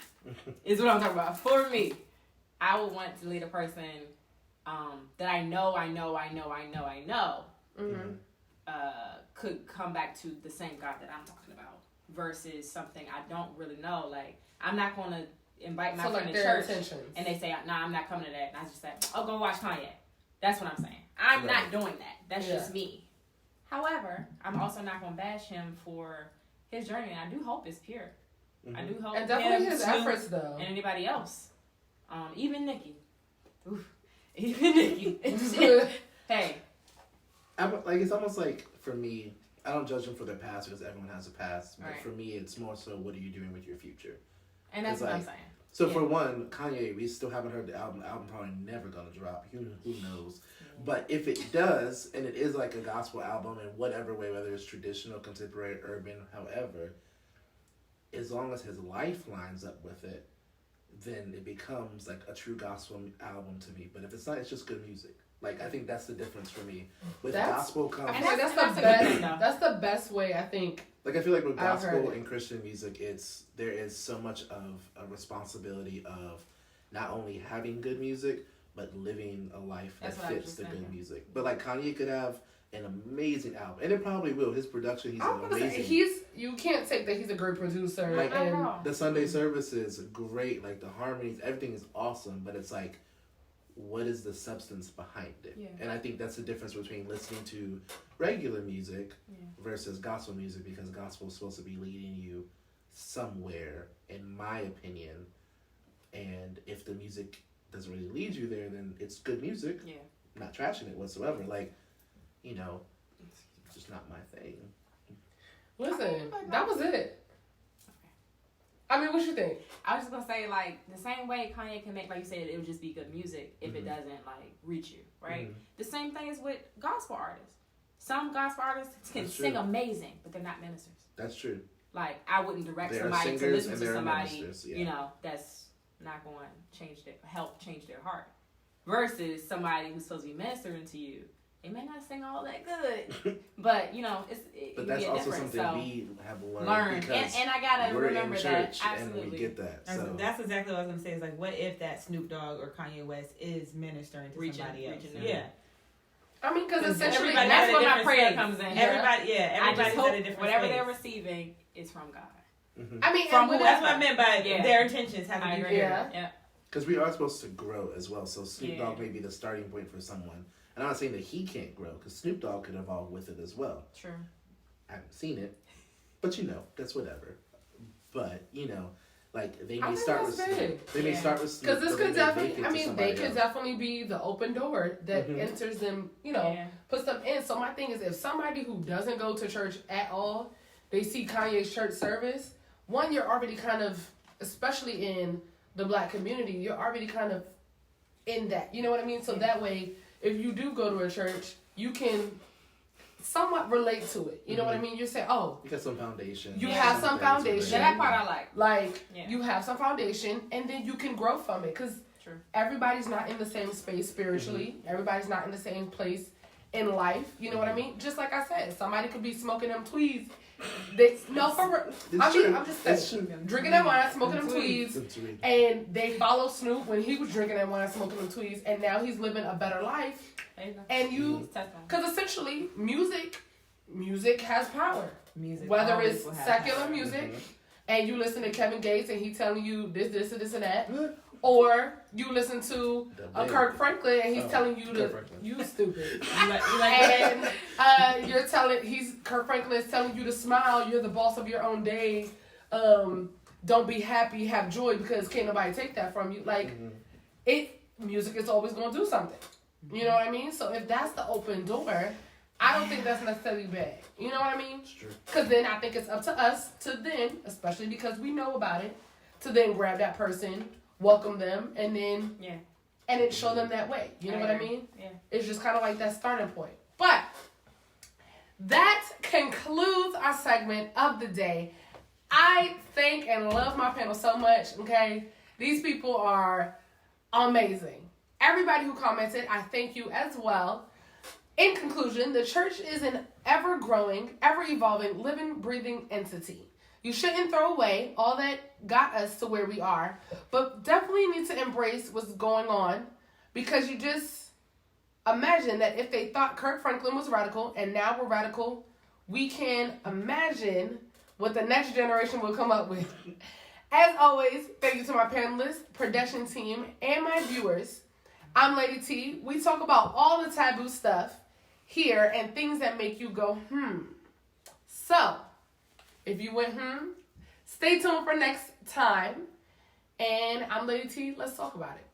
is what I'm talking about. For me, I would want to lead a person that I know could come back to the same God that I'm talking about versus something I don't really know. Like, I'm not going to invite my friend to church and they say, nah, I'm not coming to that. And I just say, oh, go watch Kanye. That's what I'm saying. I'm not doing that. That's just me. However, I'm also not going to bash him for his journey. And I do hope it's pure. Mm-hmm. I do hope and definitely his efforts, though. And anybody else. Even Nicki. Oof. Even Nicki. Hey. It's almost like, for me, I don't judge them for their past because everyone has a past. But for me, it's more so, what are you doing with your future? And that's what I'm saying. So for one, Kanye, we still haven't heard the album. The album probably never gonna drop. Who knows? But if it does, and it is like a gospel album in whatever way, whether it's traditional, contemporary, urban, however, as long as his life lines up with it, then it becomes like a true gospel album to me. But if it's not, it's just good music. Like, I think that's the difference for me. With gospel comes... I feel like that's the best way, I think. Like, I feel like with gospel and Christian music, there is so much of a responsibility of not only having good music, but living a life that fits the good music. But, like, Kanye could have an amazing album. And it probably will. His production, he's amazing. You can't take that he's a great producer. Like, the Sunday services, great. Like, the harmonies, everything is awesome. But it's like, what is the substance behind it? Yeah. And I think that's the difference between listening to regular music versus gospel music, because gospel is supposed to be leading you somewhere, in my opinion. And if the music doesn't really lead you there, then it's good music. Yeah. I'm not trashing it whatsoever. Like, it's just not my thing. Listen, that was it. I mean, what you think? I was just gonna say, like, the same way Kanye can make, like you said, it would just be good music if it doesn't, like, reach you, right? Mm-hmm. The same thing is with gospel artists. Some gospel artists can sing amazing, but they're not ministers. That's true. Like, I wouldn't direct somebody to listen to somebody, that's not going to help change their heart. Versus somebody who's supposed to be ministering to you. They may not sing all that good, but but that's also something we have learned. And I gotta remember that. Absolutely, and we get that. So that's exactly what I was gonna say. Is like, what if that Snoop Dogg or Kanye West is ministering to somebody else? Yeah. I mean, because essentially that's where my prayer comes in. Everybody's at a different whatever they're receiving is from God. Mm-hmm. I mean, that's what I meant by their intentions have to be pure. Yeah. Because we are supposed to grow as well. So Snoop Yeah. Dogg may be the starting point for someone. And I'm not saying that he can't grow, because Snoop Dogg could evolve with it as well. True. I haven't seen it, but that's whatever. But like they I may think start that's with big. Snoop. They may start with Snoop. Because this but could they may make definitely, it I to mean, somebody they could else. definitely be the open door that enters them, Yeah. puts them in. So my thing is, if somebody who doesn't go to church at all, they see Kanye's church service, one, you're already kind of, especially in the black community, you're already kind of in that. You know what I mean? So that way, if you do go to a church, you can somewhat relate to it. You know what I mean? You say, oh, You got some foundation. You have some foundation. Yeah, that part I like. like Yeah. you have some foundation, and then you can grow from it. Because True. everybody's not in the same space spiritually. Everybody's not in the same place in life. You know what I mean? Just like I said, somebody could be smoking them tweeds. For real. I'm just saying, drinking that wine, smoking them tweeds, and they follow Snoop when he was drinking that wine, smoking them tweeds, and now he's living a better life. And because essentially, music has power. Music. Whether always it's will have secular power. music, and you listen to Kevin Gates and he telling you this and that, or you listen to Kirk Franklin and he's telling you to you stupid, and Kirk Franklin is telling you to smile. You're the boss of your own day. Don't be happy, have joy, because can't nobody take that from you. Like music is always gonna do something. You know what I mean? So if that's the open door, I don't think that's necessarily bad. You know what I mean? It's true. Because then I think it's up to us to then, especially because we know about it, to then grab that person, welcome them, and then and then show them that way. You know what I mean? Yeah. It's just kind of like that starting point. But that concludes our segment of the day. I thank and love my panel so much. Okay, these people are amazing. Everybody who commented, I thank you as well. In conclusion, the church is an ever-growing, ever-evolving, living, breathing entity. You shouldn't throw away all that got us to where we are, but definitely need to embrace what's going on, because you just imagine that if they thought Kirk Franklin was radical and now we're radical, we can imagine what the next generation will come up with. As always, thank you to my panelists, production team, and my viewers. I'm LadyyT. We talk about all the taboo stuff here and things that make you go, So, if you went, stay tuned for next time. And I'm LadyyT. Let's talk about it.